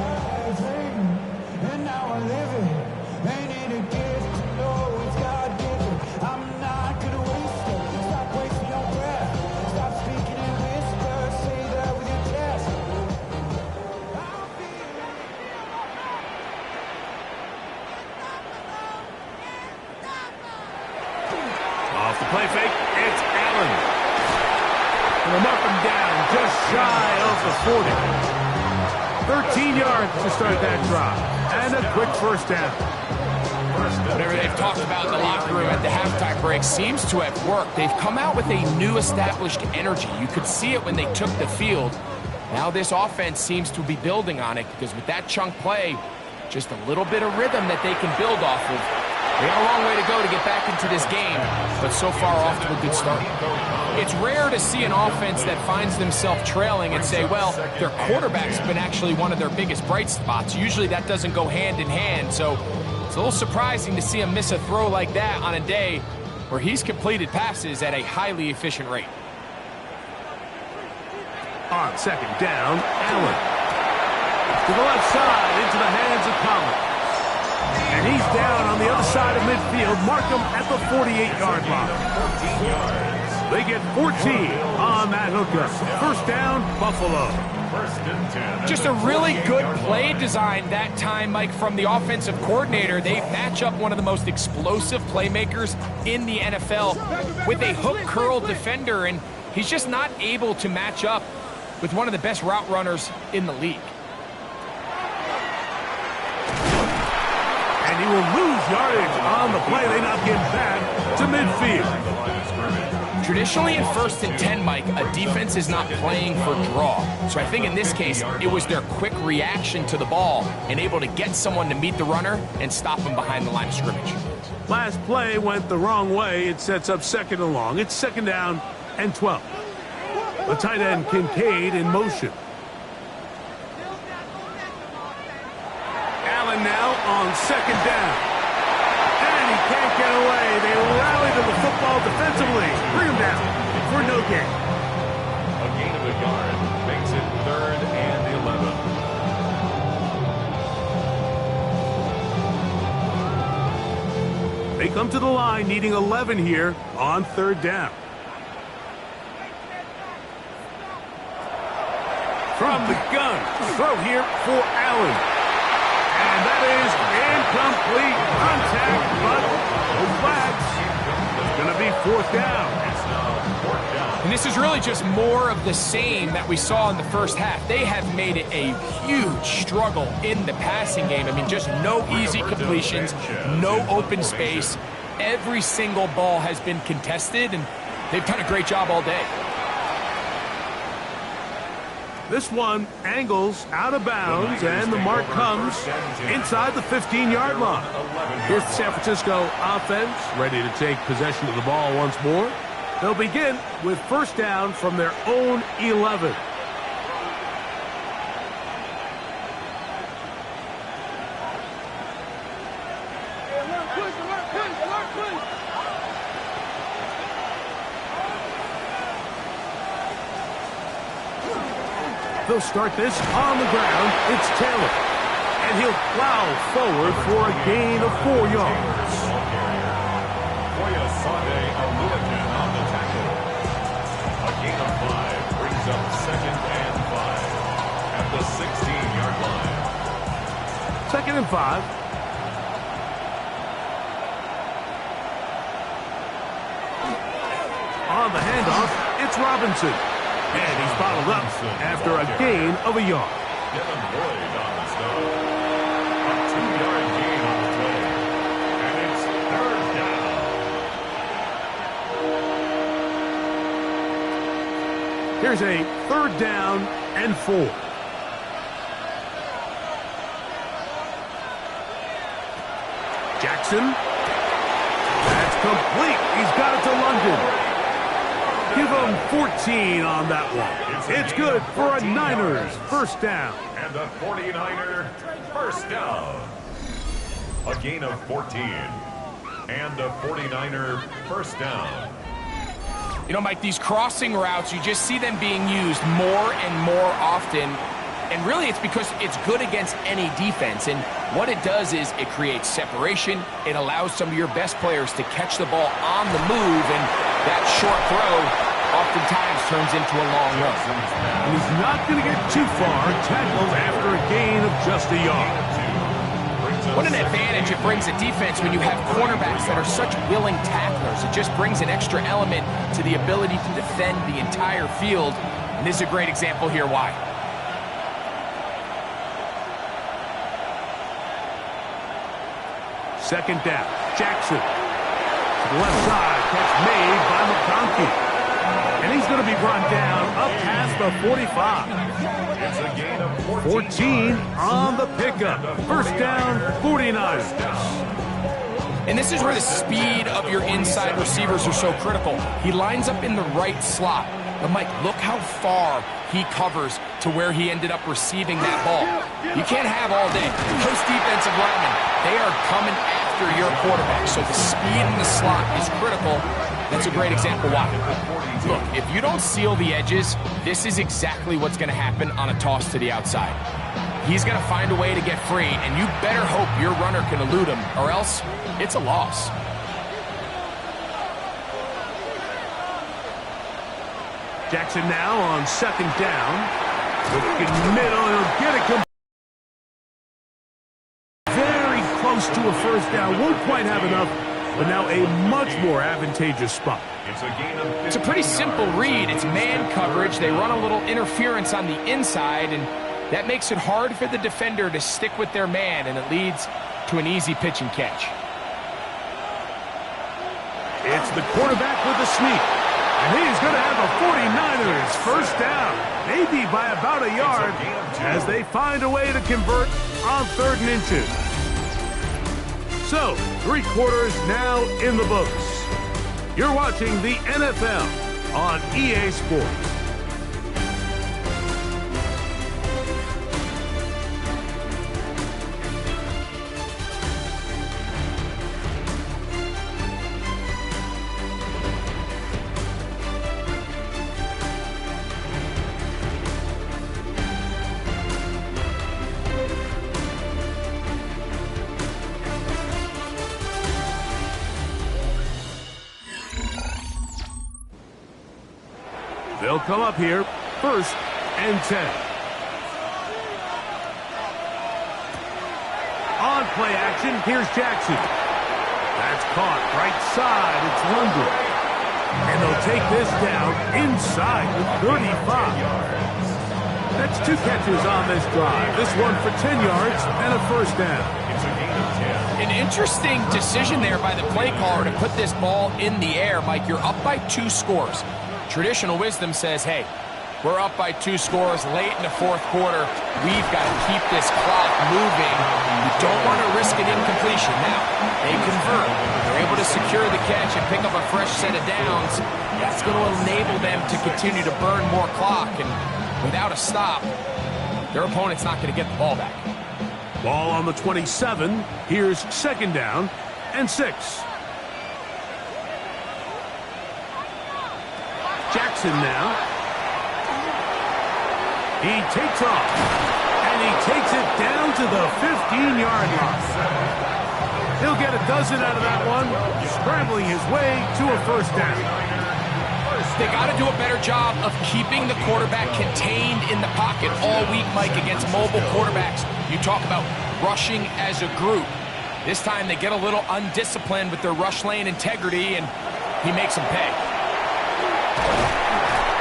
Off the play fake, it's Allen. And they'll mark him down just shy of the 40. 13 yards to start that drive. And a quick first down. Whatever they've talked about in the locker room at the halftime break seems to have worked. They've come out with a new established energy. You could see it when they took the field. Now this offense seems to be building on it because with that chunk play, just a little bit of rhythm that they can build off of. They got a long way to go to get back into this game, but so far off to a good start. It's rare to see an offense that finds themselves trailing and say, well, their quarterback's been actually one of their biggest bright spots. Usually that doesn't go hand in hand, so it's a little surprising to see him miss a throw like that on a day where he's completed passes at a highly efficient rate. On 2nd down, Allen. To the left side, into the hands of Collins. And he's down on the other side of midfield. Mark him at the 48-yard line. They get 14 on that hookup. 1st down, Buffalo. Just a really good play design that time, Mike, from the offensive coordinator. They match up one of the most explosive playmakers in the NFL with a hook curl defender, and he's just not able to match up with one of the best route runners in the league. And he will lose yardage on the play. They knock him back to midfield. Traditionally in 1st and 10, Mike, a defense is not playing for draw. So I think in this case, it was their quick reaction to the ball and able to get someone to meet the runner and stop him behind the line of scrimmage. Last play went the wrong way. It sets up 2nd and long. It's 2nd down and 12. The tight end, Kincaid, in motion. Allen now on 2nd down. And he can't get away. They rally to the football defensively. Bring him down for no gain. A gain of a yard makes it 3rd and 11. They come to the line needing 11 here on 3rd down. From the gun, throw here for Allen. And that is incomplete contact, but no flags. It's going to be 4th down. And this is really just more of the same that we saw in the first half. They have made it a huge struggle in the passing game. I mean, just no easy completions, no open space. Every single ball has been contested, and they've done a great job all day. This one angles out of bounds, and the mark comes inside the 15-yard line. Here's the San Francisco offense ready to take possession of the ball once more. They'll begin with 1st down from their own 11. They'll start this on the ground. It's Taylor. And he'll plow forward for a gain of 4 yards. Foyesade Oluwajen on the tackle. A gain of 5 brings up 2nd and 5 at the 16-yard line. 2nd and 5. On the handoff, it's Robinson. And he's bottled up after a gain of a yard. Devin Lloyd on the stop. A 2-yard gain on the play. And it's 3rd down. Here's a 3rd down and 4. Jackson. That's complete. He's got it to London. Give him 14 on that one. It's good for a Niners first down. And a 49er first down. A gain of 14. And a 49er first down. You know, Mike, these crossing routes, you just see them being used more and more often. And really, it's because it's good against any defense. And what it does is it creates separation. It allows some of your best players to catch the ball on the move. And that short throw oftentimes turns into a long run. And he's not going to get too far. Tackled after a gain of just a yard. What an advantage it brings a defense when you have cornerbacks that are such willing tacklers. It just brings an extra element to the ability to defend the entire field. And this is a great example here why. Second down. Jackson. To the left side. Catch made by McConkey. And he's going to be brought down up past the 45. It's a gain of 14 on the pickup. First down, 49ers. And this is where the speed of your inside receivers are so critical. He lines up in the right slot. But, Mike, look how far he covers to where he ended up receiving that ball. You can't have all day. Those defensive linemen, they are coming after your quarterback. So the speed in the slot is critical. That's a great example why. Look, if you don't seal the edges, this is exactly what's going to happen on a toss to the outside. He's going to find a way to get free, and you better hope your runner can elude him, or else it's a loss. Jackson now on 2nd down. Looking middle, he'll get it. Very close to a first down. Won't quite have enough, but now a much more advantageous spot. It's a pretty simple read. It's man coverage. They run a little interference on the inside, and that makes it hard for the defender to stick with their man, and it leads to an easy pitch and catch. It's the quarterback with the sneak. And he's going to have a 49ers first down, maybe by about a yard, as they find a way to convert on 3rd and inches. So, 3 quarters now in the books. You're watching the NFL on EA Sports. They'll come up here, 1st and 10. On play action, here's Jackson. That's caught right side, it's London. And they'll take this down inside the 35. That's 2 catches on this drive. This one for 10 yards and a first down. An interesting decision there by the play caller to put this ball in the air. Mike, you're up by 2 scores. Traditional wisdom says, hey, we're up by 2 scores late in the 4th quarter. We've got to keep this clock moving. You don't want to risk an incompletion. Now, they convert. They're able to secure the catch and pick up a fresh set of downs. That's going to enable them to continue to burn more clock. And without a stop, their opponent's not going to get the ball back. Ball on the 27. Here's 2nd down and 6. Jackson now. He takes off, and he takes it down to the 15-yard line. He'll get a dozen out of that one, scrambling his way to a first down. They got to do a better job of keeping the quarterback contained in the pocket all week, Mike, against mobile quarterbacks. You talk about rushing as a group. This time they get a little undisciplined with their rush lane integrity, and he makes them pay.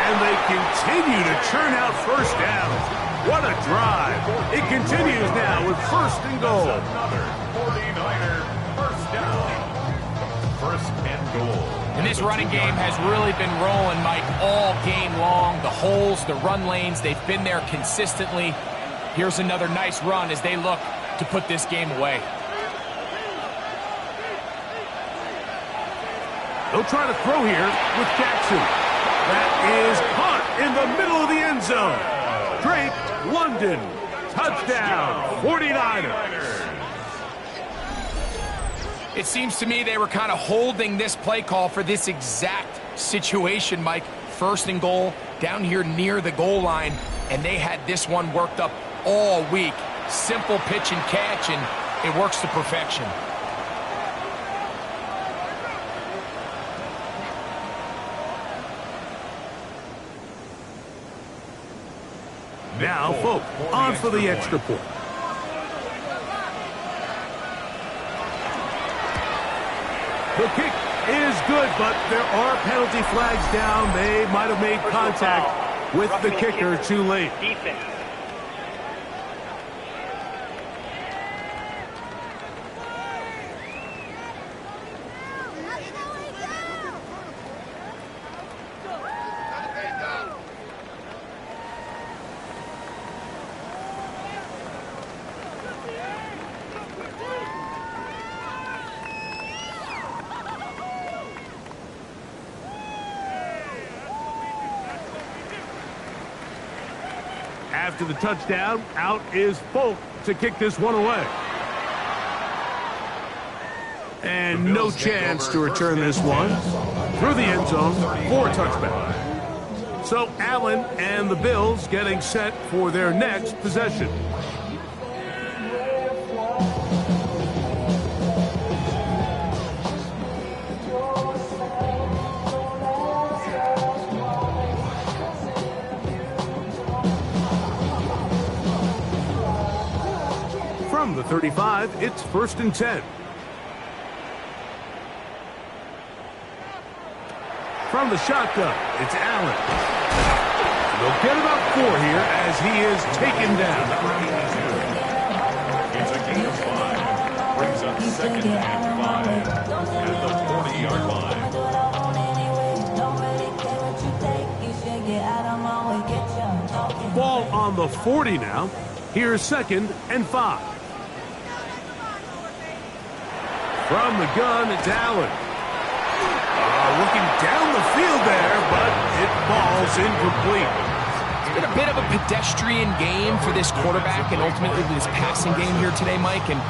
And they continue to churn out first downs. What a drive. It continues now with first and goal. Another 49er first down. First and goal. And this running game has really been rolling, Mike, all game long. The holes, the run lanes, they've been there consistently. Here's another nice run as they look to put this game away. They'll try to throw here with Jackson. That is caught in the middle of the end zone. Drake London, touchdown, 49ers. It seems to me they were kind of holding this play call for this exact situation, Mike. First and goal, down here near the goal line, and they had this one worked up all week. Simple pitch and catch, and it works to perfection. Now, Folk on for the extra point. The kick is good, but there are penalty flags down. They might have made contact with the kicker too late. After the touchdown, out is Folk to kick this one away. And no chance to return this one through the end zone for a touchback. So Allen and the Bills getting set for their next possession. From the 35, it's first and 10. From the shotgun, it's Allen. They'll get about 4 here as he is taken down. It's a gain of 5. Brings up second and 5 at the 40-yard line. Ball on the 40 now. Here's second and 5. From the gun, it's Allen. Looking down the field there, but it falls incomplete. It's been a bit of a pedestrian game for this quarterback and ultimately this passing game here today, Mike. And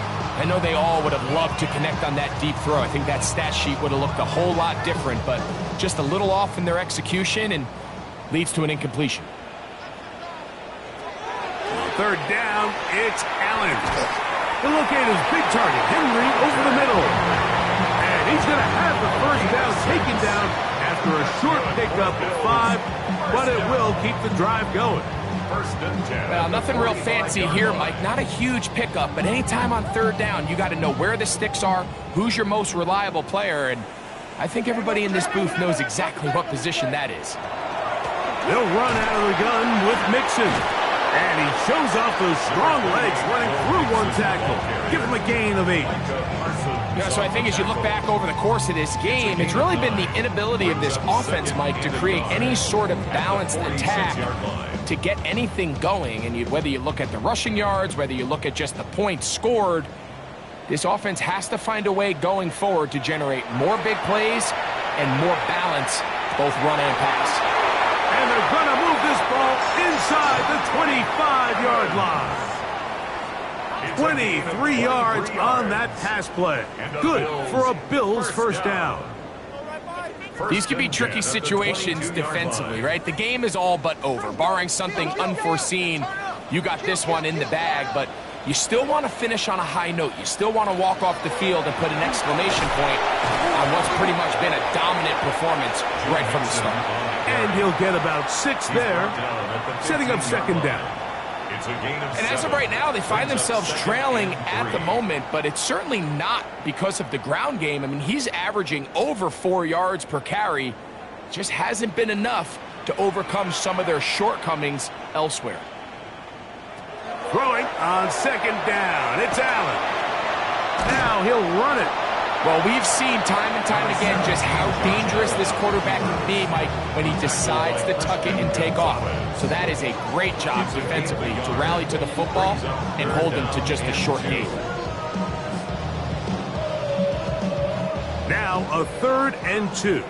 I know they all would have loved to connect on that deep throw. I think that stat sheet would have looked a whole lot different, but just a little off in their execution and leads to an incompletion. Third down, it's Allen. He'll locate his big target, Henry, over the middle. And he's going to have the first down taken down after a short pickup of 5, but it will keep the drive going. First and 10. Well, nothing real fancy here, Mike. Not a huge pickup, but anytime on third down, you got to know where the sticks are, who's your most reliable player, and I think everybody in this booth knows exactly what position that is. They'll run out of the gun with Mixon. And he shows off those strong legs running through one tackle. Give him a gain of 8. Yeah, so I think as you look back over the course of this game, it's really been the inability of this offense, Mike, to create any sort of balanced attack to get anything going. And whether you look at the rushing yards, whether you look at just the points scored, this offense has to find a way going forward to generate more big plays and more balance, both run and pass. And they're going to move this ball inside the 25-yard line. 23 yards on that pass play. Good for a Bills first down. These could be tricky situations defensively, right? The game is all but over. Barring something unforeseen, you got this one in the bag, but you still want to finish on a high note. You still want to walk off the field and put an exclamation point on what's pretty much been a dominant performance right from the start. And he'll get about 6 there, setting up second down. And as of right now, they find themselves trailing at the moment, but it's certainly not because of the ground game. I mean, he's averaging over 4 yards per carry. Just hasn't been enough to overcome some of their shortcomings elsewhere. Throwing on second down. It's Allen. Now he'll run it. Well, we've seen time and time again just how dangerous this quarterback can be, Mike, when he decides to tuck it and take off. So that is a great job defensively to rally to the football and hold him to just a short gain. Now a 3rd and 2.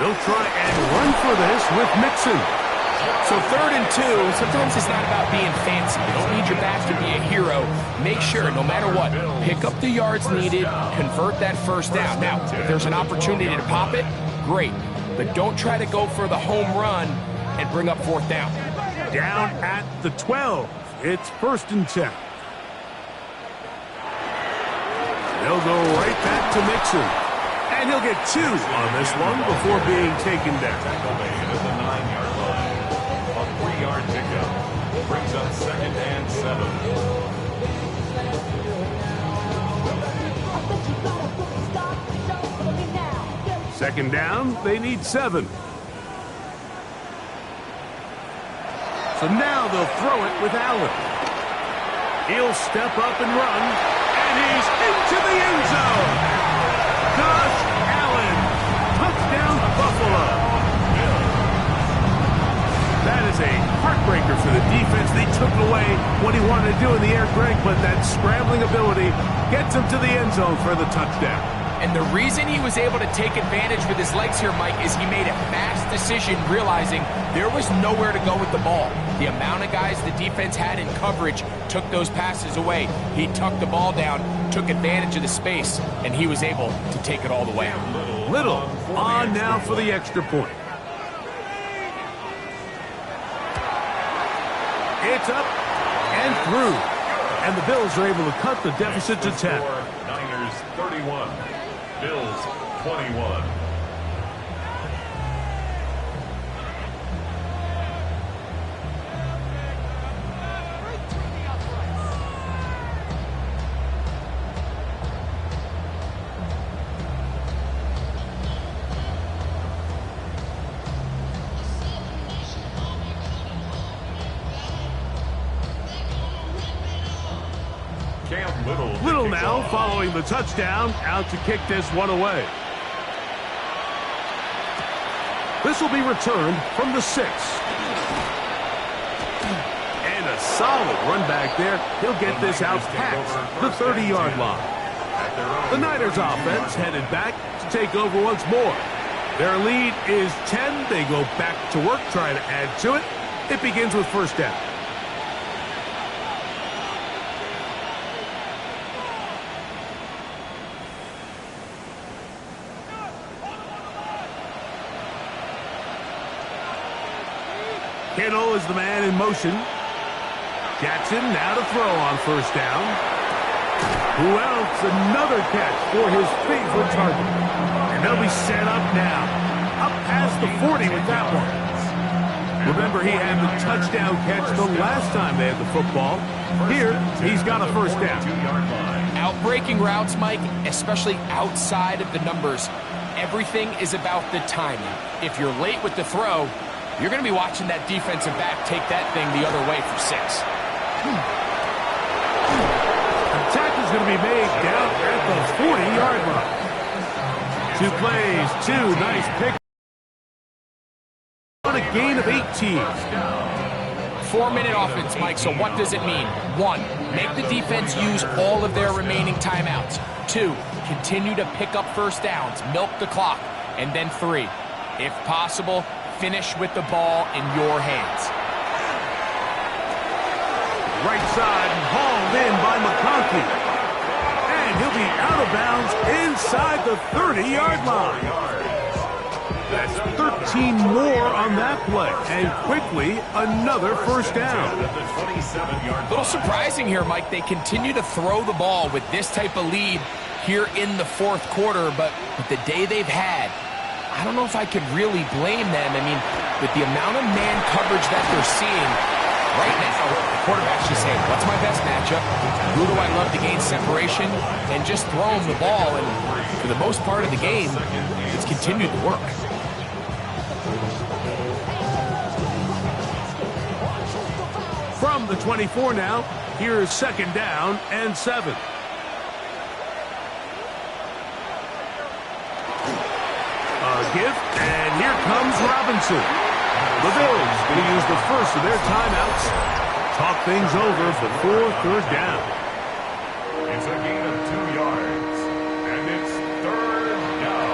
They'll try and run for this with Mixon. So 3rd and 2, sometimes it's not about being fancy. You don't need your back to be a hero. Make sure, no matter what, pick up the yards needed, convert that first down. Now, if there's an opportunity to pop it, great. But don't try to go for the home run and bring up 4th down. Down at the 12. It's 1st and 10. They'll go right back to Mixon. And he'll get 2 on this one before being taken down. Tackle made at the 9-yard line. A 3-yard pickup brings up 2nd and 7. Second down, they need 7. So now they'll throw it with Allen. He'll step up and run, and he's into the end zone. Josh Allen, touchdown Buffalo. That is a heartbreaker for the defense. They took away what he wanted to do in the air, Greg, but that scrambling ability gets him to the end zone for the touchdown. And the reason he was able to take advantage with his legs here, Mike, is he made a fast decision realizing there was nowhere to go with the ball. The amount of guys the defense had in coverage took those passes away. He tucked the ball down, took advantage of the space, and he was able to take it all the way. Little on now for the extra point. It's up and through. And the Bills are able to cut the deficit to 10. Niners 31. Bills 21. Little now following the touchdown, out to kick this one away. This will be returned from the 6. And a solid run back there. He'll get this out past the 30-yard line. The Niners offense headed back to take over once more. Their lead is 10. They go back to work, trying to add to it. It begins with 1st down. Kittle is the man in motion. Jackson now to throw on 1st down. Who else? Another catch for his favorite target. And they'll be set up now. Up past the 40 with that one. Remember, he had the touchdown catch the last time they had the football. Here, he's got a 1st down. Outbreaking routes, Mike, especially outside of the numbers, everything is about the timing. If you're late with the throw, you're going to be watching that defensive back take that thing the other way for 6. The tackle's going to be made down at the 40-yard line. 2 plays, 2 nice picks. On a gain of 18. 4-minute offense, Mike, so what does it mean? 1, make the defense use all of their remaining timeouts. 2, continue to pick up 1st downs, milk the clock. And then 3, if possible, finish with the ball in your hands. Right side, hauled in by McConkey. And he'll be out of bounds inside the 30-yard line. That's 13 more on that play, and quickly another first down. A little surprising here, Mike. They continue to throw the ball with this type of lead here in the fourth quarter, but with the day they've had, I don't know if I could really blame them. I mean, with the amount of man coverage that they're seeing right now, the quarterback's just saying, what's my best matchup? Who do I love to gain separation? And just throw them the ball, and for the most part of the game, it's continued to work. From the 24 now, here's second down and 7. A gift, and here comes Robinson. The Bills going to use the first of their timeouts. Talk things over before third down. It's a gain of 2 yards, and it's third down.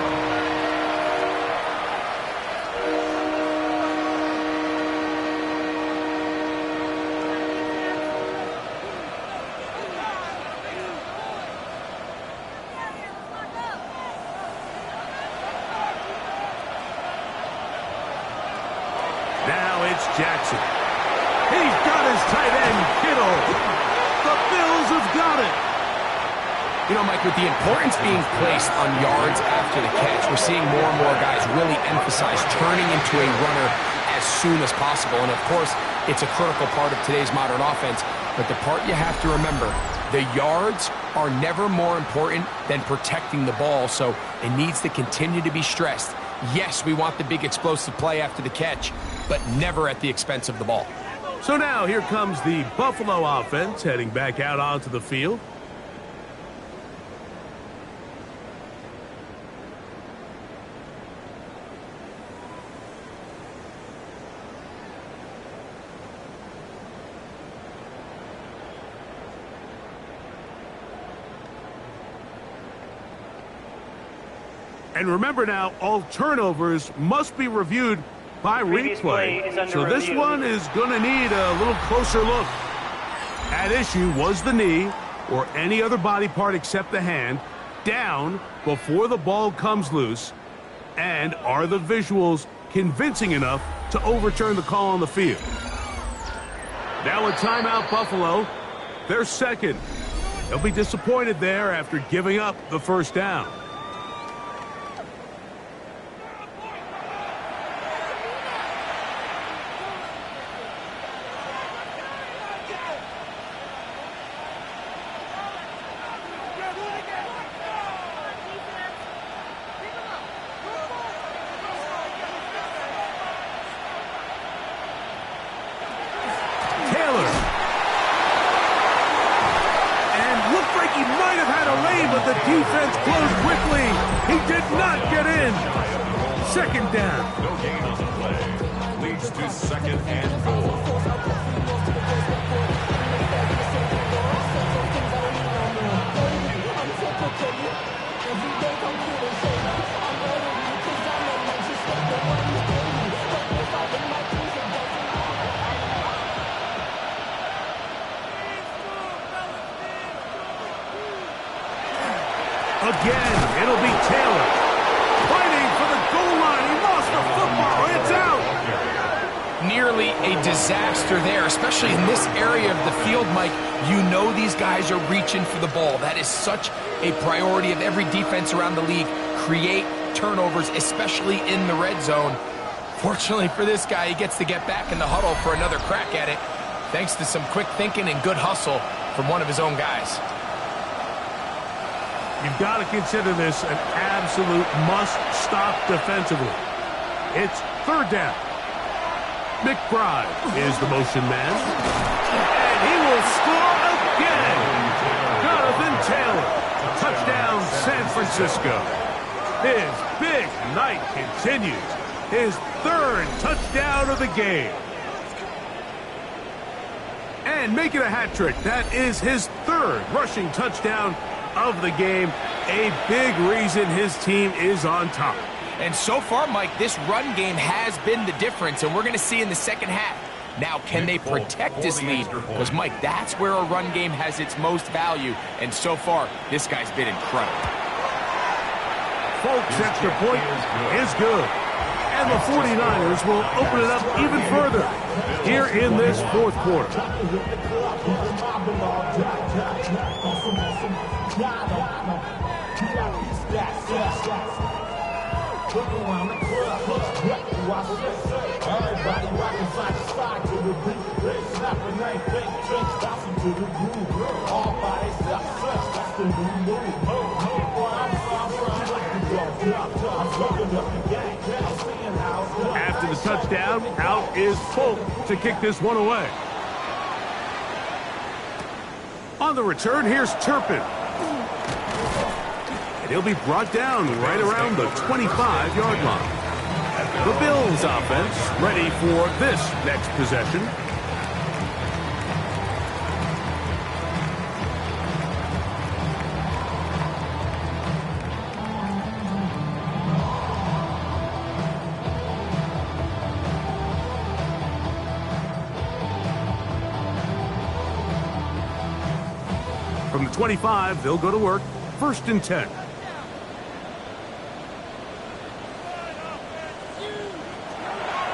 Now it's Jackson. He's got his tight end, Kittle. The Bills have got it. You know, Mike, with the importance being placed on yards after the catch, we're seeing more and more guys really emphasize turning into a runner as soon as possible. And, of course, it's a critical part of today's modern offense. But the part you have to remember, the yards are never more important than protecting the ball, so it needs to continue to be stressed. Yes, we want the big explosive play after the catch, but never at the expense of the ball. So now here comes the Buffalo offense heading back out onto the field. And remember now, all turnovers must be reviewed by replay. So this one is going to need a little closer look. At issue was the knee, or any other body part except the hand, down before the ball comes loose. And are the visuals convincing enough to overturn the call on the field? Now a timeout, Buffalo. They're second. They'll be disappointed there after giving up the first down. The defense closed quickly. He did not get in. Second down. No gain on the play. Leads to second and goal. Again, it'll be Taylor. Fighting for the goal line. He lost the football. It's out. Nearly a disaster there, especially in this area of the field, Mike. You know these guys are reaching for the ball. That is such a priority of every defense around the league. Create turnovers, especially in the red zone. Fortunately for this guy, he gets to get back in the huddle for another crack at it, thanks to some quick thinking and good hustle from one of his own guys. You've got to consider this an absolute must-stop defensively. It's third down. McBride is the motion man. And he will score again. Jonathan Taylor. Touchdown, San Francisco. His big night continues. His third touchdown of the game. And making a hat trick. That is his third rushing touchdown of the game. A big reason his team is on top. And so far, Mike, this run game has been the difference, and we're going to see in the second half Now, can they protect this lead? Because, Mike, that's where a run game has its most value, and so far, this guy's been incredible. Folks, extra point is good. And the 49ers will open it up even further here in this fourth quarter. After the touchdown, out is Polk to kick this one away. On the return, here's Turpin. And he'll be brought down right around the 25-yard line. The Bills offense ready for this next possession. From the 25, they'll go to work. 1st and 10.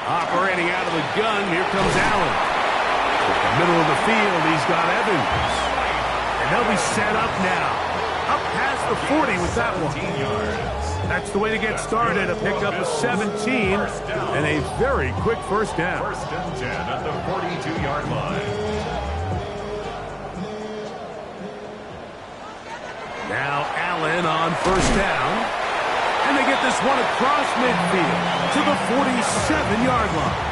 Operating out of the gun, here comes Allen. Middle of the field, he's got Evans. And they'll be set up now. Up past the 40 with that one. That's the way to get started. A pickup of 17 and a very quick first down. 1st and 10 at the 42-yard line. Now Allen on 1st down. And they get this one across midfield to the 47-yard line.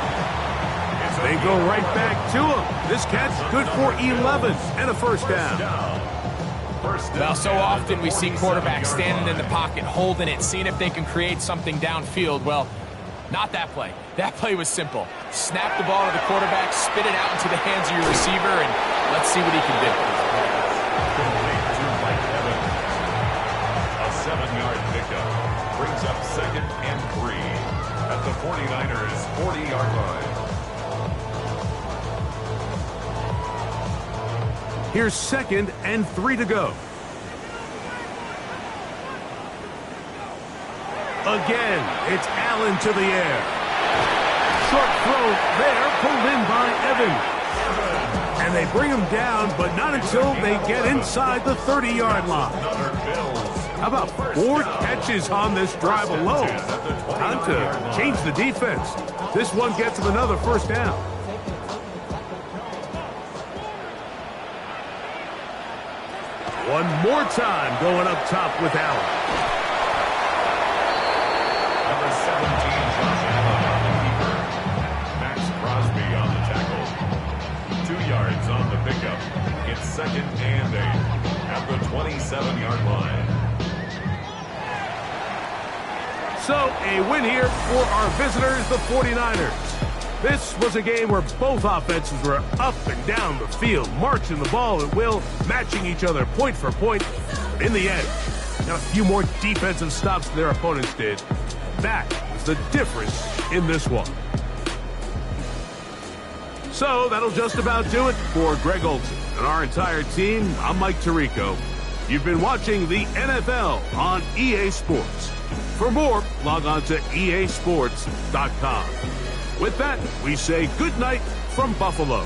They go right back to him. This catch good for 11 and a first down. Well, so often we see quarterbacks standing in the pocket, holding it, seeing if they can create something downfield. Well, not that play. That play was simple. Snap the ball to the quarterback, spit it out into the hands of your receiver, and let's see what he can do. A 7-yard pickup brings up 2nd and 3 at the 49ers' 40-yard line. Here's 2nd and 3 to go. Again, it's Allen to the air. Short throw there, pulled in by Evans. And they bring him down, but not until they get inside the 30-yard line. How about 4 catches on this drive alone? Time to change the defense. This one gets him another first down. One more time going up top with Allen. Number 17, Josh Allen on the keeper. Max Crosby on the tackle. 2 yards on the pickup. It's 2nd and 8 at the 27-yard line. So, a win here for our visitors, the 49ers. This was a game where both offenses were up and down the field, marching the ball at will, matching each other point for point. But in the end, got a few more defensive stops than their opponents did. That was the difference in this one. So, that'll just about do it for Greg Olsen and our entire team. I'm Mike Tirico. You've been watching the NFL on EA Sports. For more, log on to easports.com. With that, we say good night from Buffalo.